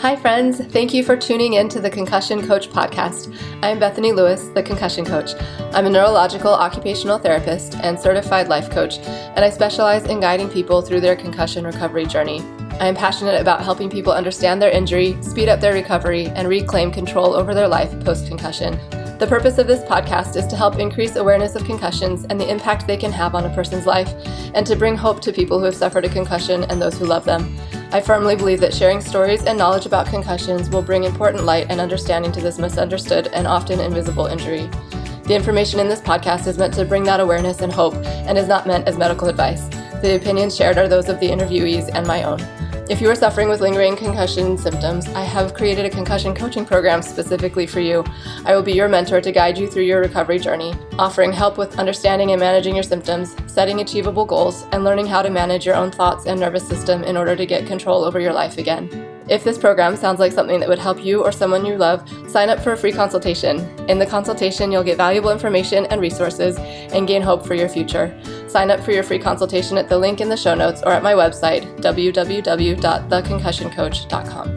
Hi, friends. Thank you for tuning in to the Concussion Coach podcast. I'm Bethany Lewis, the Concussion Coach. I'm a neurological occupational therapist and certified life coach, and I specialize in guiding people through their concussion recovery journey. I am passionate about helping people understand their injury, speed up their recovery, and reclaim control over their life post-concussion. The purpose of this podcast is to help increase awareness of concussions and the impact they can have on a person's life, and to bring hope to people who have suffered a concussion and those who love them. I firmly believe that sharing stories and knowledge about concussions will bring important light and understanding to this misunderstood and often invisible injury. The information in this podcast is meant to bring that awareness and hope and is not meant as medical advice. The opinions shared are those of the interviewees and my own. If you are suffering with lingering concussion symptoms, I have created a concussion coaching program specifically for you. I will be your mentor to guide you through your recovery journey, offering help with understanding and managing your symptoms, setting achievable goals, and learning how to manage your own thoughts and nervous system in order to get control over your life again. If this program sounds like something that would help you or someone you love, sign up for a free consultation. In the consultation, you'll get valuable information and resources and gain hope for your future. Sign up for your free consultation at the link in the show notes or at my website, www.theconcussioncoach.com.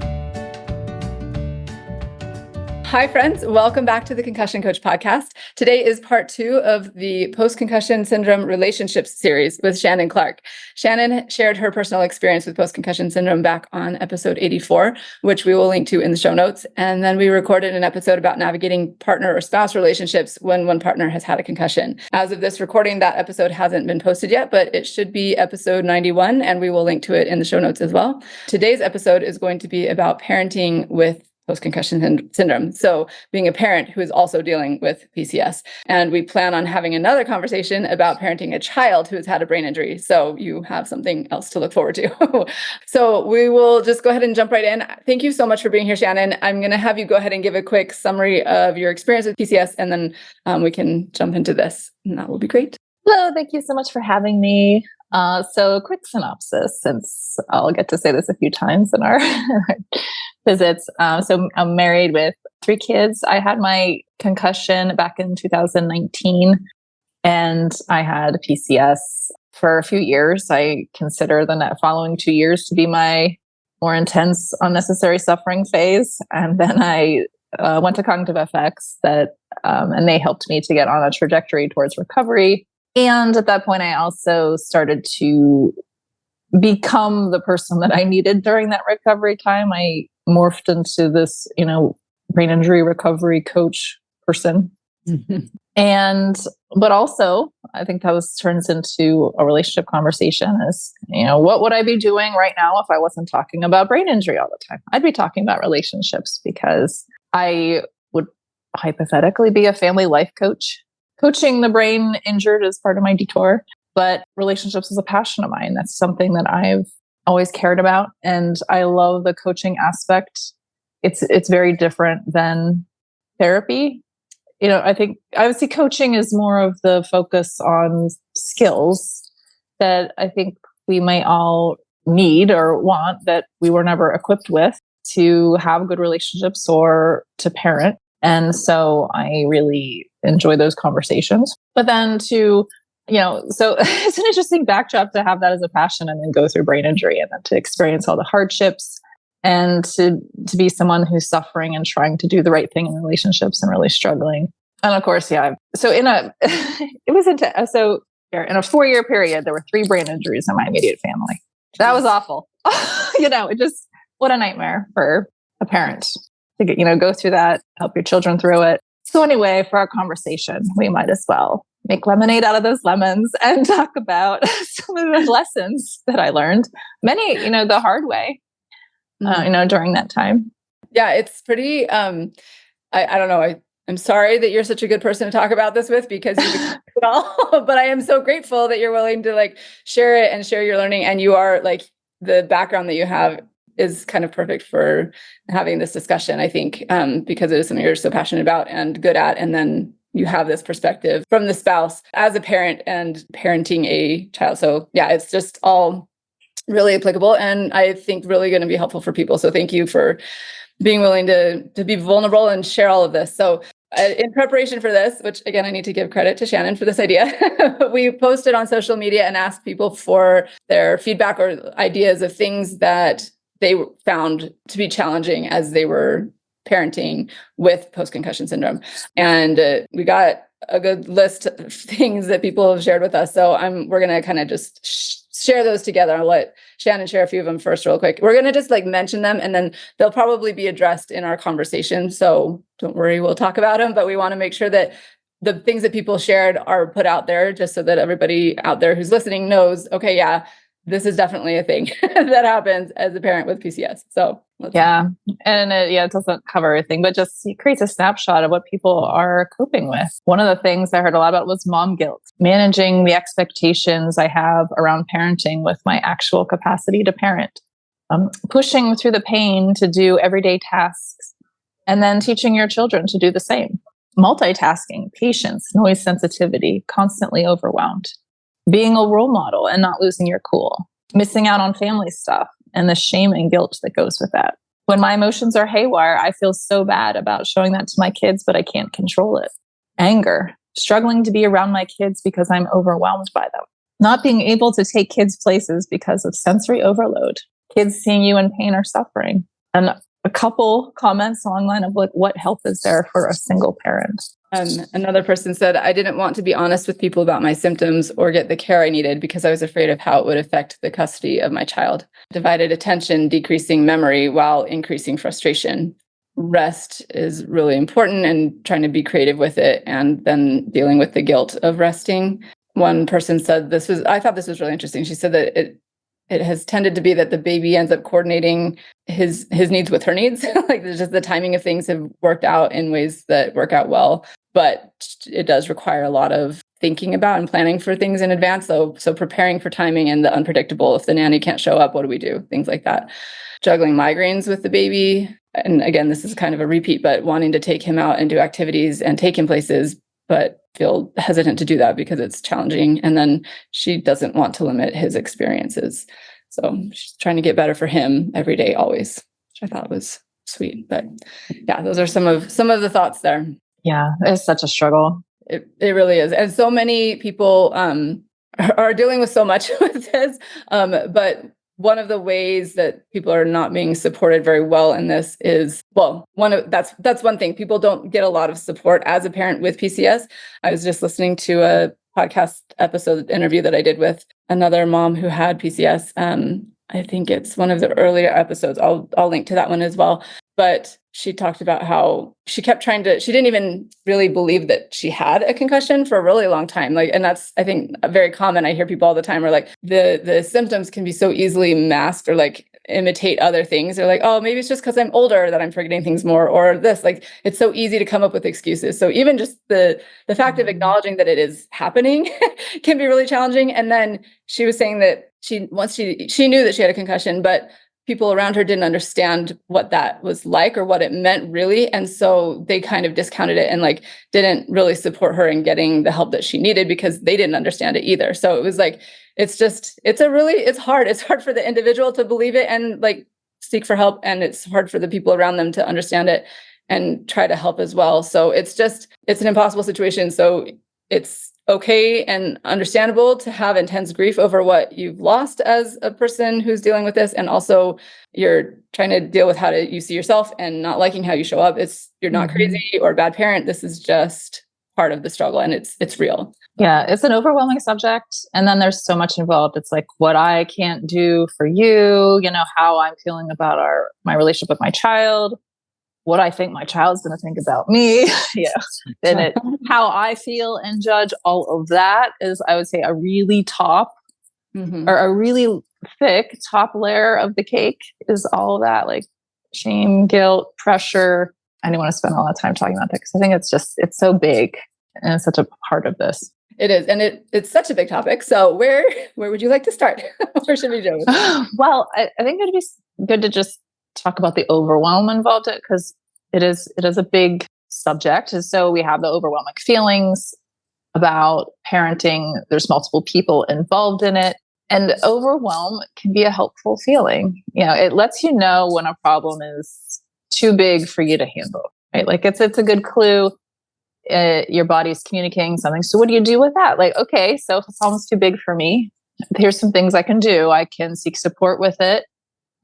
Hi, friends. Welcome back to the Concussion Coach podcast. Today is part 2 of the Post-Concussion Syndrome Relationships series with Shannon Clark. Shannon shared her personal experience with post-concussion syndrome back on episode 84, which we will link to in the show notes. And then we recorded an episode about navigating partner or spouse relationships when one partner has had a concussion. As of this recording, that episode hasn't been posted yet, but it should be episode 91, and we will link to it in the show notes as well. Today's episode is going to be about parenting with post-concussion syndrome. So being a parent who is also dealing with PCS. And we plan on having another conversation about parenting a child who has had a brain injury. So you have something else to look forward to. So we will just go ahead and jump right in. Thank you so much for being here, Shannon. I'm going to have you go ahead and give a quick summary of your experience with PCS, and then we can jump into this, and that will be great. Hello, thank you so much for having me. So a quick synopsis, since I'll get to say this a few times in our visits. So I'm married with 3 kids. I had my concussion back in 2019, and I had PCS for a few years. I consider the following 2 years to be my more intense, unnecessary suffering phase. And then I went to Cognitive FX and they helped me to get on a trajectory towards recovery. And at that point, I also started to become the person that I needed during that recovery time. I morphed into this, brain injury recovery coach person. But also, I think that turns into a relationship conversation is, what would I be doing right now if I wasn't talking about brain injury all the time? I'd be talking about relationships, because I would hypothetically be a family life coach. Coaching the brain injured is part of my detour, but relationships is a passion of mine. That's something that I've always cared about. And I love the coaching aspect. It's very different than therapy. I think I would say coaching is more of the focus on skills that I think we might all need or want that we were never equipped with to have good relationships or to parent. And so I really enjoy those conversations. But then so it's an interesting backdrop to have that as a passion and then go through brain injury and then to experience all the hardships and to be someone who's suffering and trying to do the right thing in relationships and really struggling. And of course, so in a 4-year period, there were 3 brain injuries in my immediate family. That was awful. What a nightmare for a parent to go through that, help your children through it. So anyway, for our conversation, we might as well make lemonade out of those lemons and talk about some of the lessons that I learned, many, the hard way, during that time. Yeah, it's pretty, I don't know. I'm sorry that you're such a good person to talk about this with, because you can do it all, but I am so grateful that you're willing to share it and share your learning. And you are the background that you have is kind of perfect for having this discussion, I think, because it is something you're so passionate about and good at. And then you have this perspective from the spouse as a parent and parenting a child. So yeah, it's just all really applicable, and I think really going to be helpful for people. So thank you for being willing to be vulnerable and share all of this. So in preparation for this, which again, I need to give credit to Shannon for this idea, we posted on social media and asked people for their feedback or ideas of things that they found to be challenging as they were parenting with post-concussion syndrome. And we got a good list of things that people have shared with us. So we're going to kind of just share those together. I'll let Shannon share a few of them first real quick. We're going to just like mention them, and then they'll probably be addressed in our conversation. So don't worry, we'll talk about them, but we want to make sure that the things that people shared are put out there just so that everybody out there who's listening knows, okay, yeah, this is definitely a thing that happens as a parent with PCS. So yeah. And it doesn't cover everything, but just it creates a snapshot of what people are coping with. One of the things I heard a lot about was mom guilt, managing the expectations I have around parenting with my actual capacity to parent, pushing through the pain to do everyday tasks, and then teaching your children to do the same. Multitasking, patience, noise sensitivity, constantly overwhelmed, being a role model and not losing your cool, missing out on family stuff, and the shame and guilt that goes with that. When my emotions are haywire, I feel so bad about showing that to my kids, but I can't control it. Anger, struggling to be around my kids because I'm overwhelmed by them. Not being able to take kids places because of sensory overload. Kids seeing you in pain or suffering. And a couple comments online of like, what help is there for a single parent? Another person said, I didn't want to be honest with people about my symptoms or get the care I needed because I was afraid of how it would affect the custody of my child. Divided attention, decreasing memory while increasing frustration. Rest is really important, and trying to be creative with it, and then dealing with the guilt of resting. One person said I thought this was really interesting. She said that it has tended to be that the baby ends up coordinating his needs with her needs. Like there's just the timing of things have worked out in ways that work out well, but it does require a lot of thinking about and planning for things in advance. So preparing for timing and the unpredictable. If the nanny can't show up, what do we do? Things like that. Juggling migraines with the baby. And again, this is kind of a repeat, but wanting to take him out and do activities and take him places, but feel hesitant to do that because it's challenging. And then she doesn't want to limit his experiences. So she's trying to get better for him every day, always, which I thought was sweet. But yeah, those are some of the thoughts there. Yeah, it's such a struggle. It really is. And so many people are dealing with so much with this. But one of the ways that people are not being supported very well in this is, that's one thing. People don't get a lot of support as a parent with PCS. I was just listening to a podcast episode interview that I did with another mom who had PCS. I think it's one of the earlier episodes. I'll link to that one as well. But she talked about how she kept she didn't even really believe that she had a concussion for a really long time. And that's, I think, very common. I hear people all the time are like, the symptoms can be so easily masked or like imitate other things. They're like, oh, maybe it's just because I'm older that I'm forgetting things more, or this, like, it's so easy to come up with excuses. So even just the fact of acknowledging that it is happening can be really challenging. And then she was saying that she knew that she had a concussion, but people around her didn't understand what that was like or what it meant really. And so they kind of discounted it and like didn't really support her in getting the help that she needed because they didn't understand it either. So it was like, it's hard. It's hard for the individual to believe it and like seek for help. And it's hard for the people around them to understand it and try to help as well. So it's an impossible situation. So it's okay and understandable to have intense grief over what you've lost as a person who's dealing with this. And also you're trying to deal with how you see yourself and not liking how you show up. You're not crazy or a bad parent. This is just part of the struggle and it's real. Yeah, it's an overwhelming subject. And then there's so much involved. It's like what I can't do for you, how I'm feeling about my relationship with my child, what I think my child's going to think about me. And how I feel and judge. All of that is, I would say, a really or a really thick top layer of the cake is all of that, like shame, guilt, pressure. I don't want to spend a lot of time talking about that because I think it's so big and it's such a part of this. It is. And it's such a big topic. So where would you like to start? Where should we go? Well, I think it'd be good to just talk about the overwhelm involved in it because it is a big subject. And so we have the overwhelming feelings about parenting. There's multiple people involved in it. And overwhelm can be a helpful feeling. It lets you know when a problem is too big for you to handle, right? Like it's a good clue. Your body's communicating something. So what do you do with that? Like, okay, so if a problem's too big for me, here's some things I can do. I can seek support with it.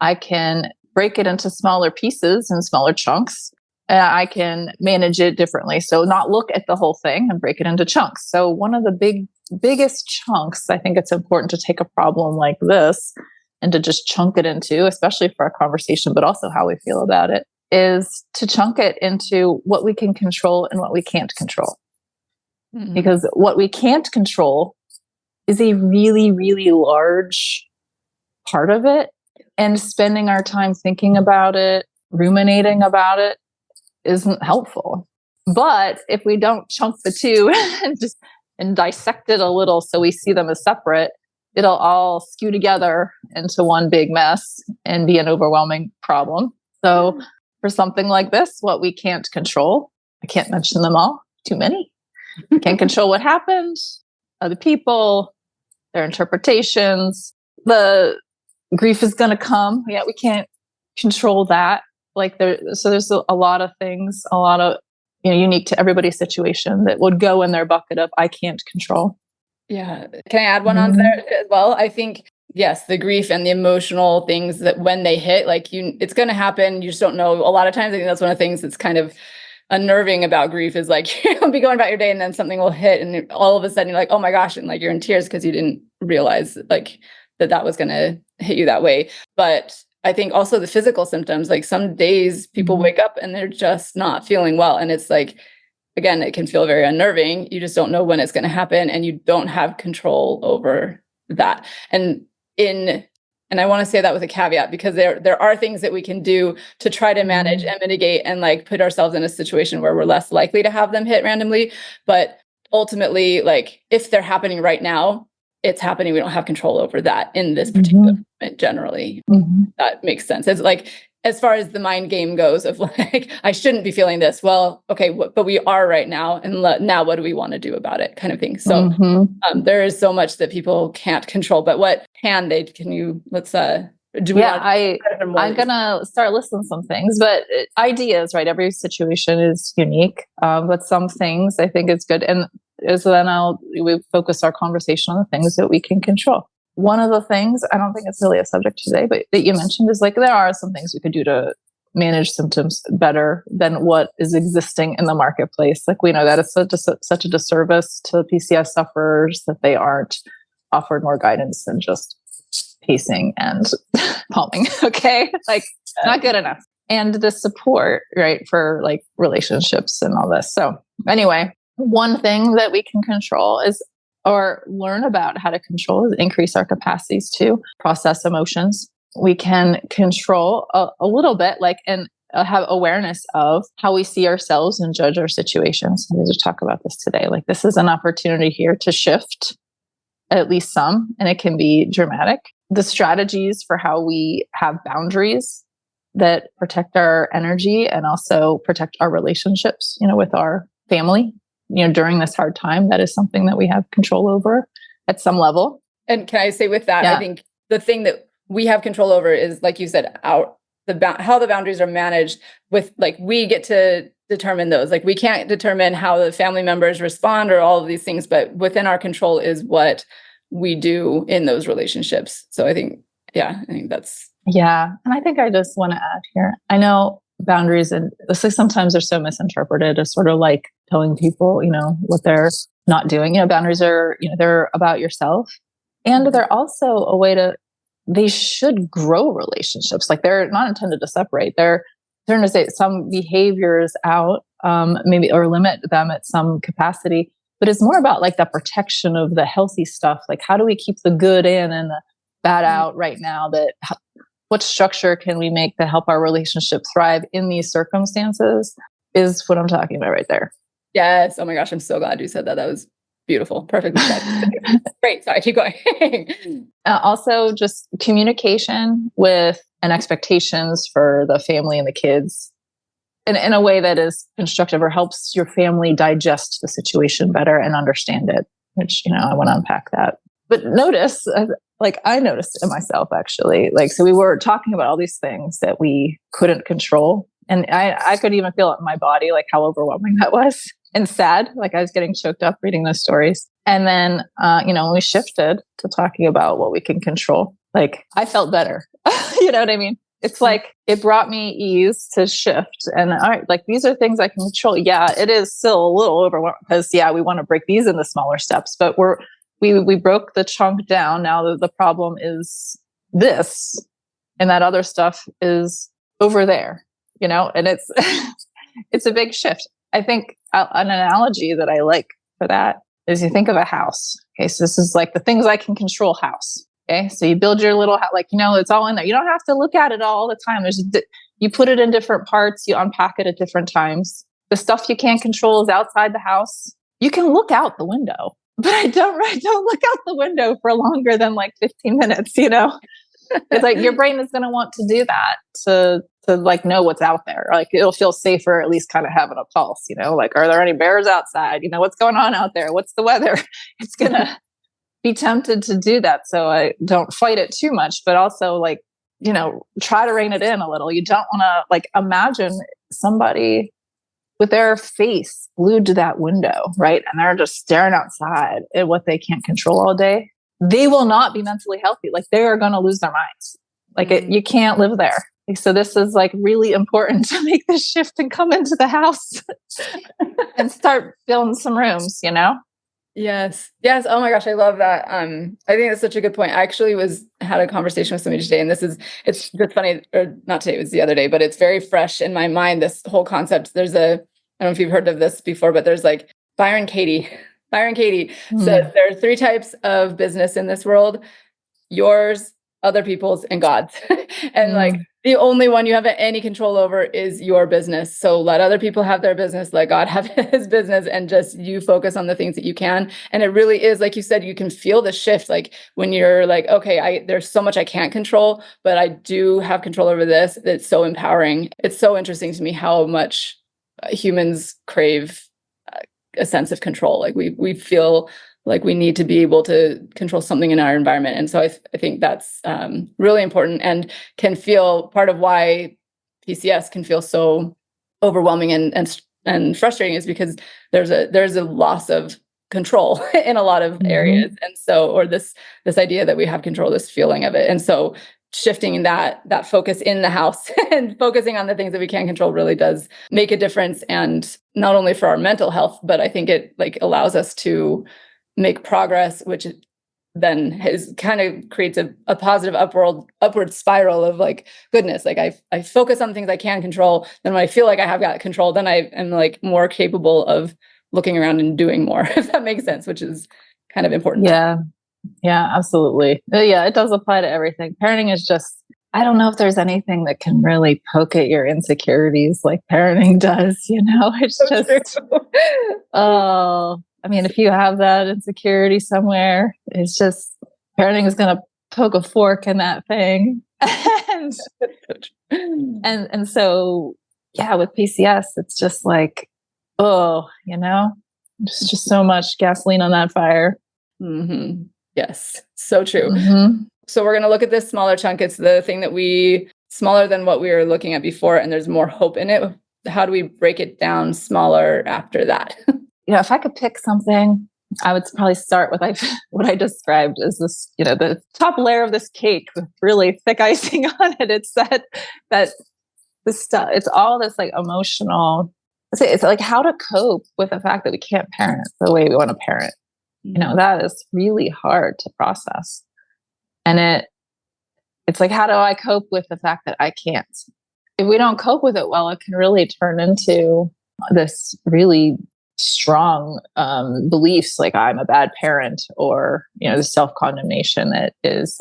I can break it into smaller pieces and smaller chunks. I can manage it differently. So not look at the whole thing and break it into chunks. So one of the biggest chunks, I think it's important to take a problem like this and to just chunk it into, especially for our conversation, but also how we feel about it, is to chunk it into what we can control and what we can't control. Mm-hmm. Because what we can't control is a really, really large part of it. And spending our time thinking about it, ruminating about it, isn't helpful. But if we don't chunk the two and dissect it a little so we see them as separate, it'll all skew together into one big mess and be an overwhelming problem. So for something like this, what we can't control, I can't mention them all, too many. Can't control what happened, other people, their interpretations, the grief is going to come. Yeah, we can't control that. So there's a lot of things, a lot of, unique to everybody's situation that would go in their bucket of I can't control. Yeah. Can I add one on there as well? I think, yes, the grief and the emotional things that when they hit, it's going to happen. You just don't know. A lot of times, I think that's one of the things that's kind of unnerving about grief is you'll be going about your day and then something will hit and all of a sudden you're like, oh my gosh. And you're in tears because you didn't realize that was going to hit you that way. But I think also the physical symptoms, some days people wake up and they're just not feeling well. And it's again, it can feel very unnerving. You just don't know when it's going to happen and you don't have control over that. And I want to say that with a caveat because there are things that we can do to try to manage and mitigate and put ourselves in a situation where we're less likely to have them hit randomly. But ultimately, if they're happening right now, it's happening. We don't have control over that in this particular moment generally. That makes sense. It's as far as the mind game goes of I shouldn't be feeling this. Well, okay, but we are right now. And now what do we want to do about it kind of thing. So there is so much that people can't control, but what can you, let's, do we I'm going to start listing some things, but ideas, right? Every situation is unique. But some things I think it's good. And we focus our conversation on the things that we can control. One of the things, I don't think it's really a subject today, but that you mentioned is there are some things we could do to manage symptoms better than what is existing in the marketplace. We know that it's such a disservice to PCS sufferers that they aren't offered more guidance than just pacing and palming. Okay. Not good enough. And the support, right, for relationships and all this. So anyway, one thing that we can control or learn about how to control is increase our capacities to process emotions. We can control a little bit, and have awareness of how we see ourselves and judge our situations. I'm going to talk about this today. This is an opportunity here to shift at least some, and it can be dramatic. The strategies for how we have boundaries that protect our energy and also protect our relationships, with our family. During this hard time, that is something that we have control over at some level. And can I say with that, I think the thing that we have control over is, like you said, how the boundaries are managed with, we get to determine those. We can't determine how the family members respond or all of these things, but within our control is what we do in those relationships. So I think that's. Yeah. And I think I just want to add here, I know boundaries and sometimes they're so misinterpreted as sort of telling people, what they're not doing. Boundaries are, they're about yourself. And they're also a way they should grow relationships. They're not intended to separate. They're trying to say some behaviors out, maybe, or limit them at some capacity. But it's more about the protection of the healthy stuff. How do we keep the good in and the bad out right now? What structure can we make to help our relationship thrive in these circumstances is what I'm talking about right there. Yes. Oh my gosh. I'm so glad you said that. That was beautiful. Perfect. Great. Sorry. Keep going. Also just communication with and expectations for the family and the kids in a way that is constructive or helps your family digest the situation better and understand it, which, I want to unpack that. But notice, I noticed it myself, actually. So we were talking about all these things that we couldn't control. And I could even feel it in my body, how overwhelming that was and sad. I was getting choked up reading those stories. And then, when we shifted to talking about what we can control, like I felt better. You know what I mean? It's like it brought me ease to shift. And all right, like these are things I can control. Yeah, it is still a little overwhelming because we want to break these into smaller steps, but we broke the chunk down. Now the problem is this, and that other stuff is over there, and it's it's a big shift. I think an analogy that I like for that is you think of a house. Okay, so this is like the things I can control house. Okay, so you build your little house, it's all in there. You don't have to look at it all the time. You put it in different parts, you unpack it at different times. The stuff you can't control is outside the house. You can look out the window, but I don't look out the window for longer than like 15 minutes, It's like your brain is going to want to do that to like know what's out there. Like it'll feel safer, at least kind of having a pulse, like, are there any bears outside? What's going on out there? What's the weather? It's going to be tempted to do that. So I don't fight it too much, but also like, try to rein it in a little. You don't want to like imagine somebody with their face glued to that window, right? And they're just staring outside at what they can't control all day. They will not be mentally healthy. Like they are going to lose their minds. Like you can't live there. So this is like really important to make this shift and come into the house and start filling some rooms, Yes. Oh my gosh, I love that. I think that's such a good point. I actually had a conversation with somebody today, and it's just funny, or not today, it was the other day, but it's very fresh in my mind, this whole concept. I don't know if you've heard of this before, but there's like Byron Katie says there are 3 types of business in this world: yours, other people's, and God's. And like the only one you have any control over is your business. So let other people have their business, let God have his business, and just you focus on the things that you can. And it really is, like you said, you can feel the shift. Like when you're like, okay, there's so much I can't control, but I do have control over this. It's so empowering. It's so interesting to me how much humans crave a sense of control. Like we feel like we need to be able to control something in our environment. And so I think that's really important, and can feel part of why PCS can feel so overwhelming and frustrating, is because there's a loss of control in a lot of areas. And so, or this idea that we have control, this feeling of it. And so shifting that focus in the house and focusing on the things that we can control really does make a difference. And not only for our mental health, but I think it like allows us to make progress, which then kind of creates a positive upward spiral of like goodness. Like I focus on things I can control. Then when I feel like I have got control, then I am like more capable of looking around and doing more, if that makes sense, which is kind of important. Yeah, absolutely. Yeah, it does apply to everything. Parenting is just, I don't know if there's anything that can really poke at your insecurities like parenting does, It's so just, I mean, if you have that insecurity somewhere, it's just parenting is going to poke a fork in that thing. and so, yeah, with PCS, it's just like, just so much gasoline on that fire. Mm-hmm. Yes, so true. Mm-hmm. So we're going to look at this smaller chunk. It's the thing smaller than what we were looking at before, and there's more hope in it. How do we break it down smaller after that? If I could pick something, I would probably start with what I described as this, the top layer of this cake with really thick icing on it. It's that this stuff, it's all this like emotional, it's like how to cope with the fact that we can't parent the way we want to parent. That is really hard to process. And it's like, how do I cope with the fact that I can't? If we don't cope with it well, it can really turn into this really strong beliefs like I'm a bad parent, or the self-condemnation that is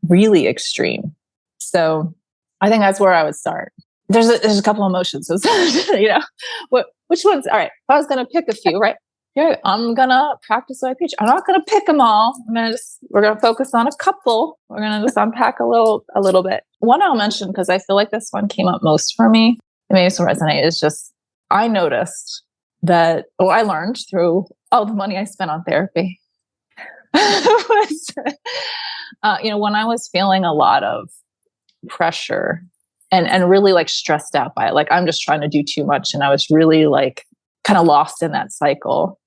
really extreme. So I think that's where I would start. There's a couple emotions. So, which ones? All right, if I was going to pick a few, right? Yeah, I'm gonna practice what I preach. I'm not gonna pick them all. We're gonna focus on a couple. We're gonna just unpack a little bit. One I'll mention because I feel like this one came up most for me. It made me resonate. Is just I noticed that, I learned through all the money I spent on therapy was, when I was feeling a lot of pressure and really like stressed out by it, like I'm just trying to do too much. And I was really like kind of lost in that cycle,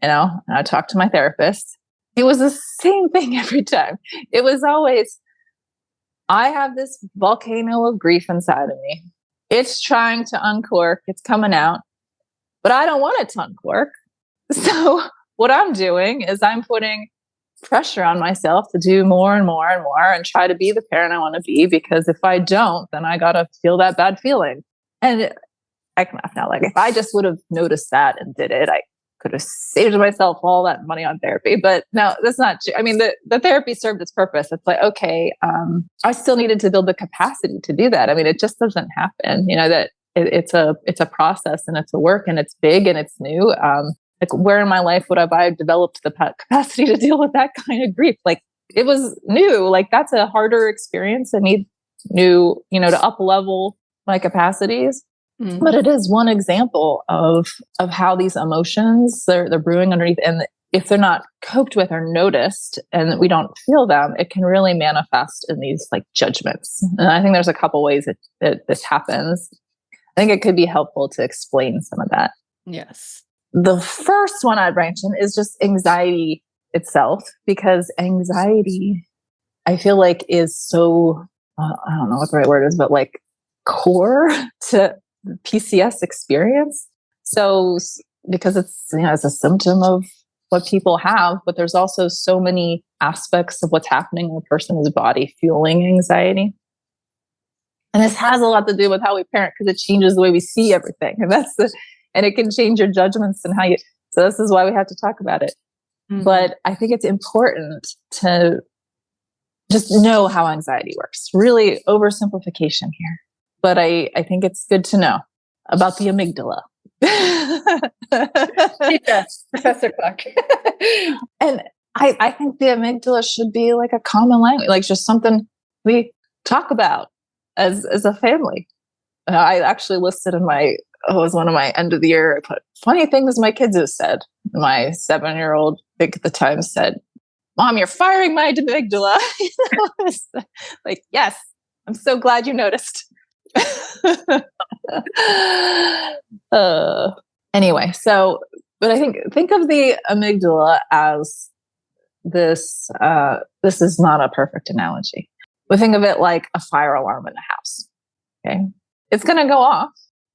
and I talked to my therapist. It was the same thing every time. It was always, I have this volcano of grief inside of me. It's trying to uncork. It's coming out, but I don't want it to uncork. So what I'm doing is I'm putting pressure on myself to do more and more and more and try to be the parent I want to be, because if I don't, then I got to feel that bad feeling. And I can laugh now. Like, if I just would have noticed that and did it, I could have saved myself all that money on therapy. But no, that's not true. I mean, the therapy served its purpose. It's like, okay, I still needed to build the capacity to do that. I mean, it just doesn't happen, that it's a process, and it's a work, and it's big, and it's new. Like, where in my life would I have developed the capacity to deal with that kind of grief? Like, it was new. Like, that's a harder experience. I need new, to up level my capacities. Mm-hmm. But it is one example of how these emotions, they're brewing underneath. And if they're not coped with or noticed and we don't feel them, it can really manifest in these like judgments. And I think there's a couple ways that this happens. I think it could be helpful to explain some of that. Yes. The first one I'd mention is just anxiety itself, because anxiety, I feel like, is so, I don't know what the right word is, but like core to the PCS experience. So, because it's, it's a symptom of what people have, but there's also so many aspects of what's happening in a person's body fueling anxiety. And this has a lot to do with how we parent, because it changes the way we see everything. And it can change your judgments and how you, so this is why we have to talk about it. Mm-hmm. But I think it's important to just know how anxiety works. Really oversimplification here. But I think it's good to know about the amygdala. Yes, Professor Clark. And I think the amygdala should be like a common language, like just something we talk about as a family. I actually listed in it was one of my end of the year, I put funny things my kids have said. My 7-year-old, I think at the time, said, "Mom, you're firing my amygdala." Like, yes, I'm so glad you noticed. Anyway, but I think of the amygdala as this. This is not a perfect analogy, but think of it like a fire alarm in a house. Okay, it's going to go off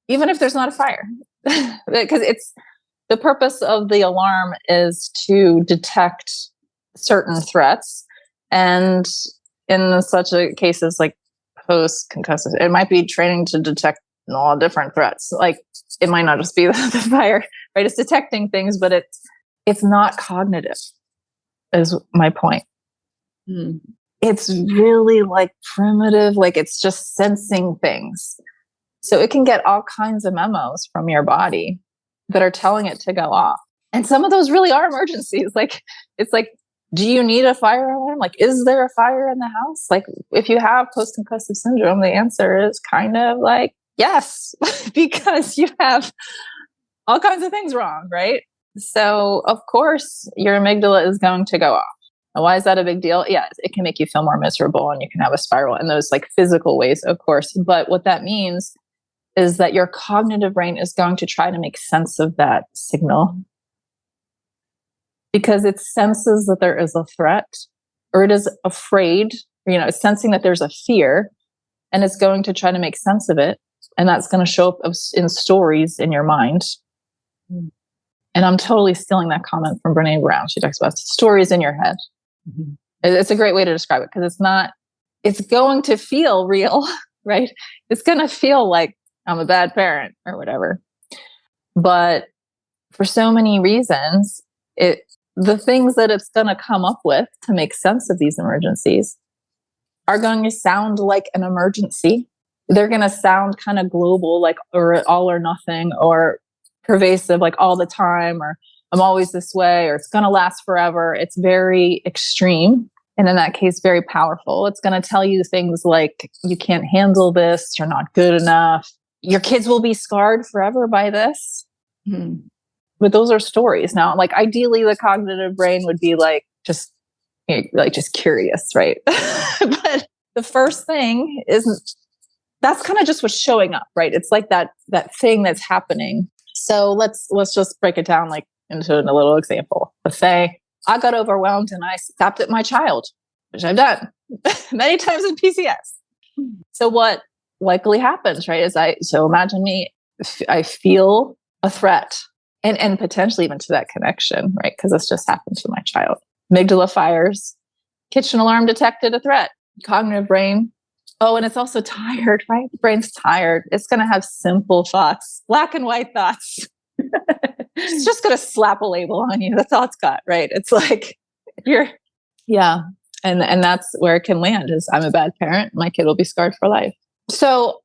even if there's not a fire, because it's the purpose of the alarm is to detect certain threats, and in such a cases like post-concussive, it might be training to detect all different threats. Like, it might not just be the fire, right? It's detecting things, but it's not cognitive, is my point. Mm. It's really like primitive, like it's just sensing things. So it can get all kinds of memos from your body that are telling it to go off. And some of those really are emergencies. Like, it's like, do you need a fire alarm? Like, is there a fire in the house? Like, if you have post-concussive syndrome, the answer is kind of like, yes, because you have all kinds of things wrong, right? So, of course, your amygdala is going to go off. Now, why is that a big deal? Yeah, it can make you feel more miserable, and you can have a spiral in those like physical ways, of course. But what that means is that your cognitive brain is going to try to make sense of that signal, because it senses that there is a threat, or it is afraid, it's sensing that there's a fear, and it's going to try to make sense of it. And that's going to show up in stories in your mind. And I'm totally stealing that comment from Brene Brown. She talks about stories in your head. Mm-hmm. It's a great way to describe it, because it's going to feel real, right? It's going to feel like I'm a bad parent or whatever. But for so many reasons, the things that it's going to come up with to make sense of these emergencies are going to sound like an emergency. They're going to sound kind of global, like, or all or nothing, or pervasive, like all the time, or I'm always this way, or it's going to last forever. It's very extreme. And in that case, very powerful. It's going to tell you things like, you can't handle this, you're not good enough, your kids will be scarred forever by this. Mm-hmm. But those are stories. Now, like, ideally, the cognitive brain would be just curious, right? But the first thing is, that's kind of just what's showing up, right? It's like that thing that's happening. So let's just break it down like into a little example. Let's say I got overwhelmed and I snapped at my child, which I've done. many times in PCS. So what likely happens, right, is so imagine me, I feel a threat and potentially even to that connection, right? Because this just happened to my child. Amygdala fires, kitchen alarm detected a threat, cognitive brain. Oh, and it's also tired, right? The brain's tired. It's going to have simple thoughts, black and white thoughts. It's just going to slap a label on you. That's all it's got, right? It's like yeah. And that's where it can land is I'm a bad parent. My kid will be scarred for life. So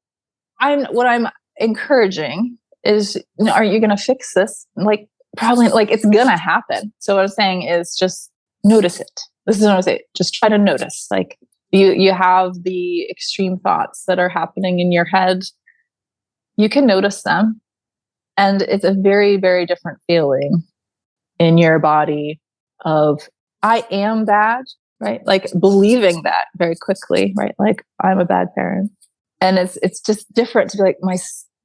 what I'm encouraging is, are you going to fix this? Like, probably, like, it's going to happen. So what I'm saying is just notice it. This is what I'm saying. Just try to notice, like, you have the extreme thoughts that are happening in your head. You can notice them. And it's a very, very different feeling in your body of, I am bad, right? Like believing that very quickly, right? Like, I'm a bad parent. And it's just different to be like,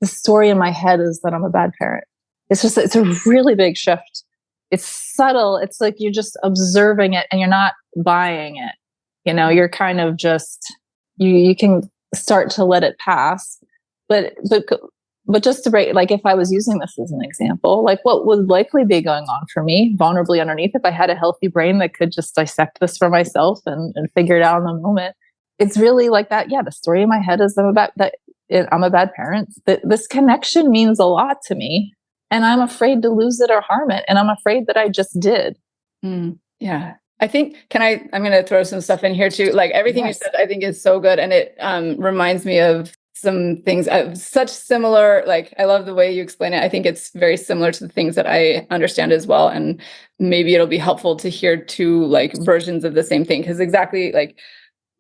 the story in my head is that I'm a bad parent. It's a really big shift. It's subtle. It's like you're just observing it and you're not buying it. You're kind of just, you can start to let it pass. But just to break, like if I was using this as an example, like what would likely be going on for me vulnerably underneath if I had a healthy brain that could just dissect this for myself and figure it out in the moment. It's really like that. Yeah, the story in my head is I'm a bad parent. This connection means a lot to me, and I'm afraid to lose it or harm it, and I'm afraid that I just did. Yeah, I think. I'm going to throw some stuff in here too. Like everything you said, I think is so good, and it reminds me of some things such similar. Like I love the way you explain it. I think it's very similar to the things that I understand as well, and maybe it'll be helpful to hear two like versions of the same thing, because exactly like.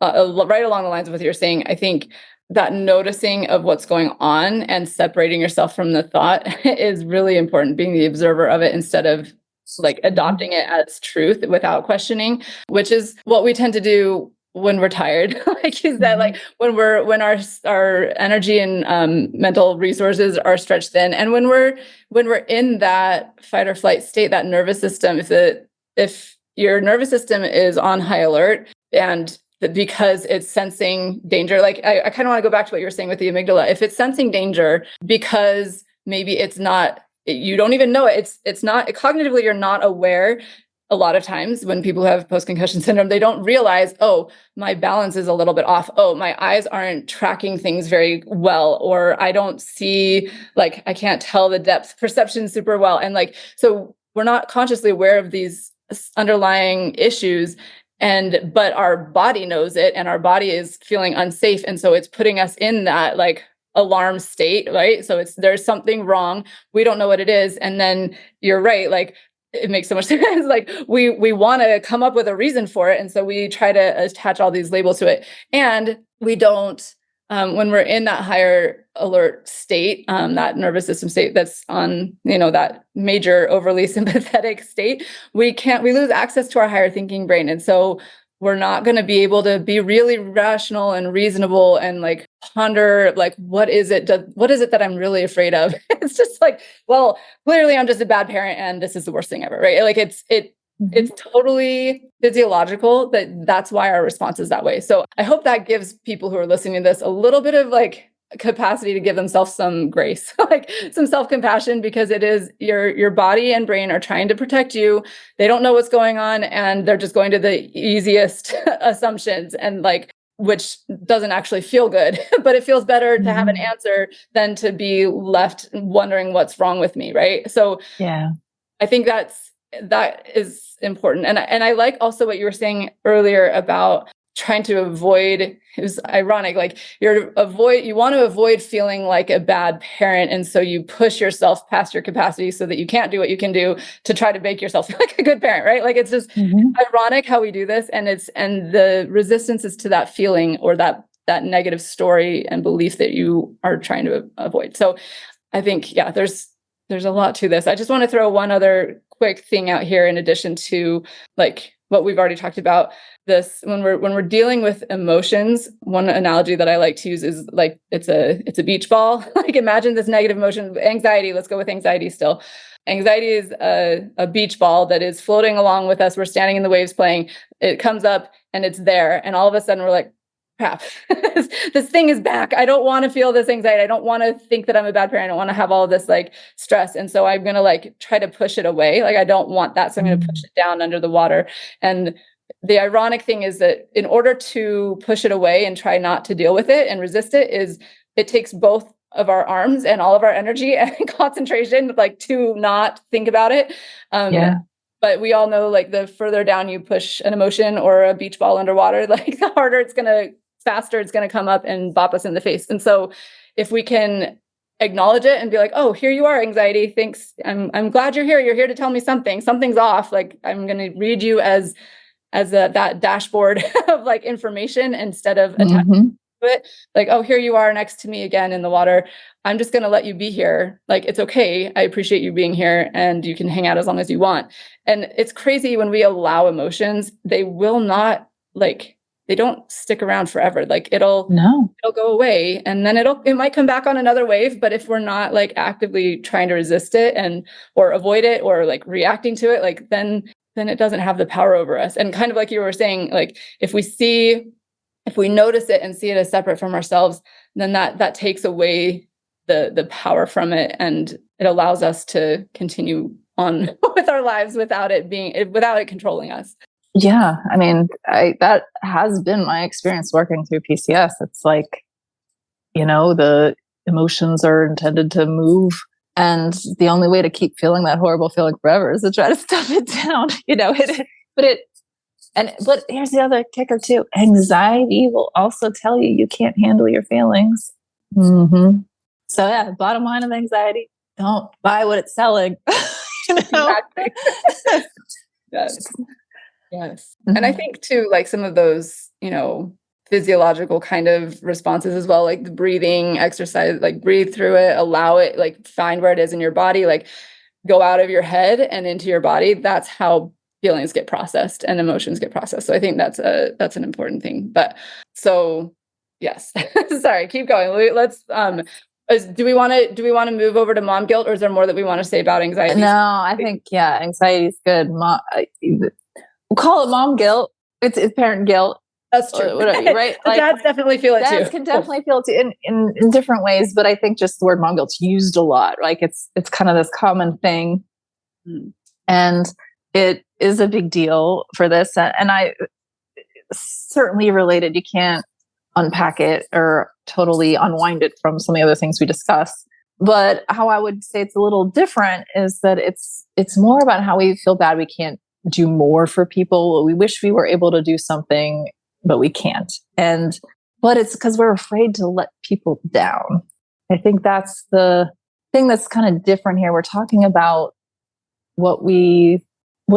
Right along the lines of what you're saying, I think that noticing of what's going on and separating yourself from the thought is really important, being the observer of it instead of like adopting it as truth without questioning, which is what we tend to do when we're tired. Like, is that like when our energy and mental resources are stretched thin, and when we're in that fight or flight state, that nervous system, if your nervous system is on high alert and because it's sensing danger. Like I kind of want to go back to what you were saying with the amygdala. If it's sensing danger because maybe it's not, you don't even know it. It's not cognitively, you're not aware. A lot of times when people have post-concussion syndrome, they don't realize, oh, my balance is a little bit off. Oh, my eyes aren't tracking things very well, or I don't see, like, I can't tell the depth perception super well. And like, so we're not consciously aware of these underlying issues. But our body knows it, and our body is feeling unsafe. And so it's putting us in that like alarm state, right? So there's something wrong. We don't know what it is. And then you're right. Like it makes so much sense. Like we want to come up with a reason for it. And so we try to attach all these labels to it. And we don't, when we're in that higher alert state, that nervous system state that's on, that major overly sympathetic state, we lose access to our higher thinking brain. And so we're not going to be able to be really rational and reasonable and like ponder, like, what is it that I'm really afraid of? It's just like, well, clearly I'm just a bad parent and this is the worst thing ever, right? Like it's totally physiological that's why our response is that way. So I hope that gives people who are listening to this a little bit of like capacity to give themselves some grace, like some self-compassion, because it is your body and brain are trying to protect you. They don't know what's going on and they're just going to the easiest assumptions, and like, which doesn't actually feel good, but it feels better to have an answer than to be left wondering what's wrong with me, right? So yeah, I think that is important. And I like also what you were saying earlier about trying to avoid, it was ironic, like you want to avoid feeling like a bad parent. And so you push yourself past your capacity so that you can't do what you can do to try to make yourself feel like a good parent, right? Like it's just ironic how we do this. And the resistance is to that feeling or that negative story and belief that you are trying to avoid. So I think, yeah, there's a lot to this. I just want to throw one other quick thing out here in addition to like what we've already talked about, this when we're dealing with emotions, one analogy that I like to use is like it's a beach ball. Like imagine this negative emotion, anxiety. Let's go with anxiety still. Anxiety is a beach ball that is floating along with us. We're standing in the waves playing. It comes up and it's there. And all of a sudden we're like, crap, this thing is back. I don't want to feel this anxiety. I don't want to think that I'm a bad parent. I don't want to have all this like stress. And so I'm going to like try to push it away. Like I don't want that. So I'm going to push it down under the water. And the ironic thing is that in order to push it away and try not to deal with it and resist it, is it takes both of our arms and all of our energy and concentration, like to not think about it. But we all know, like the further down you push an emotion or a beach ball underwater, like the harder faster it's going to come up and bop us in the face. And so if we can acknowledge it and be like, oh, here you are, anxiety. Thanks. I'm glad you're here. You're here to tell me something's off. Like I'm going to read you as that dashboard of like information instead of attaching to it. Like, oh, here you are next to me again in the water. I'm just going to let you be here. Like, it's okay. I appreciate you being here and you can hang out as long as you want. And it's crazy when we allow emotions, they will not they don't stick around forever. Like it'll go away and then it might come back on another wave. But if we're not like actively trying to resist it or avoid it or like reacting to it, like then it doesn't have the power over us. And kind of like you were saying, like if we notice it and see it as separate from ourselves, then that takes away the power from it, and it allows us to continue on with our lives without it controlling us. Yeah, I mean, that has been my experience working through PCS. It's like, the emotions are intended to move, and the only way to keep feeling that horrible feeling forever is to try to stuff it down. But here's the other kicker too. Anxiety will also tell you can't handle your feelings. So yeah, bottom line of anxiety, don't buy what it's selling. Exactly. Yes. And I think too, like some of those, physiological kind of responses as well, like the breathing exercise, like breathe through it, allow it, like find where it is in your body, like go out of your head and into your body. That's how feelings get processed and emotions get processed. So I think that's an important thing. But so yes, sorry, keep going. Let's do we want to move over to mom guilt, or is there more that we want to say about anxiety? No, I think anxiety is good. We'll call it mom guilt. It's parent guilt. That's true, right? Like, dads definitely feel it too. Dads can definitely feel it too in different ways, but I think just the word mom guilt's used a lot. Like it's kind of this common thing, and it is a big deal for this. And I certainly related. You can't unpack it or totally unwind it from some of the other things we discuss. But how I would say it's a little different is that it's more about how we feel bad we can't do more for people. We wish we were able to do something, but we can't. But it's because we're afraid to let people down. I think that's the thing that's kind of different here. We're talking about what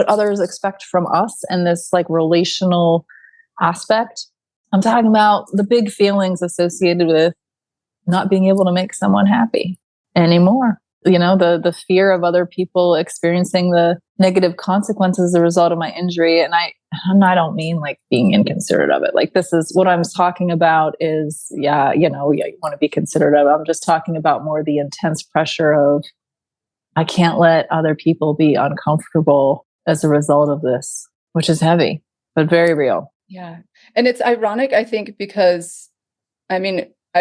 others expect from us and this like relational aspect. I'm talking about the big feelings associated with not being able to make someone happy anymore. The fear of other people experiencing the negative consequences as a result of my injury. And I don't mean like being inconsiderate of it. Like this is what I'm talking about is, you want to be considerate of it. I'm just talking about more the intense pressure of, I can't let other people be uncomfortable as a result of this, which is heavy, but very real. Yeah. And it's ironic, I think, because I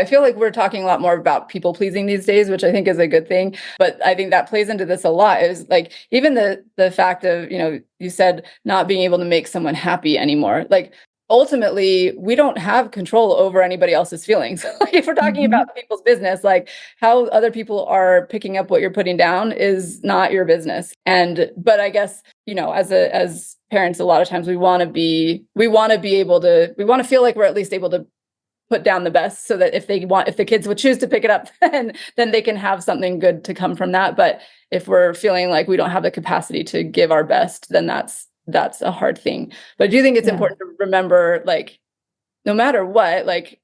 feel like we're talking a lot more about people pleasing these days, which I think is a good thing. But I think that plays into this a lot. It was like even the fact of, you said not being able to make someone happy anymore. Like ultimately, we don't have control over anybody else's feelings. Like if we're talking about people's business, like how other people are picking up what you're putting down is not your business. But I guess, as parents, a lot of times we want to feel like we're at least able to put down the best, so that if the kids would choose to pick it up, then they can have something good to come from that. But if we're feeling like we don't have the capacity to give our best, then that's a hard thing. But I do think it's important to remember, like, no matter what, like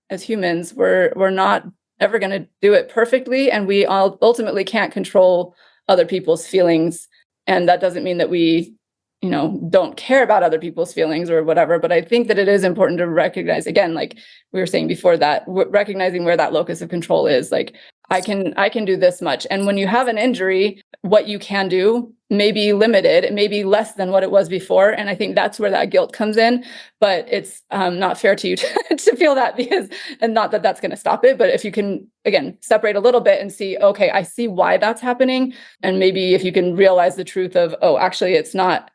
as humans, we're not ever going to do it perfectly, and we all ultimately can't control other people's feelings. And that doesn't mean that we don't care about other people's feelings or whatever. But I think that it is important to recognize, again, like we were saying before, that recognizing where that locus of control is. Like I can do this much. And when you have an injury, what you can do may be limited. It may be less than what it was before. And I think that's where that guilt comes in. But it's not fair to you to feel that, and not that that's going to stop it. But if you can, again, separate a little bit and see, okay, I see why that's happening. And maybe if you can realize the truth of, oh, actually, it's not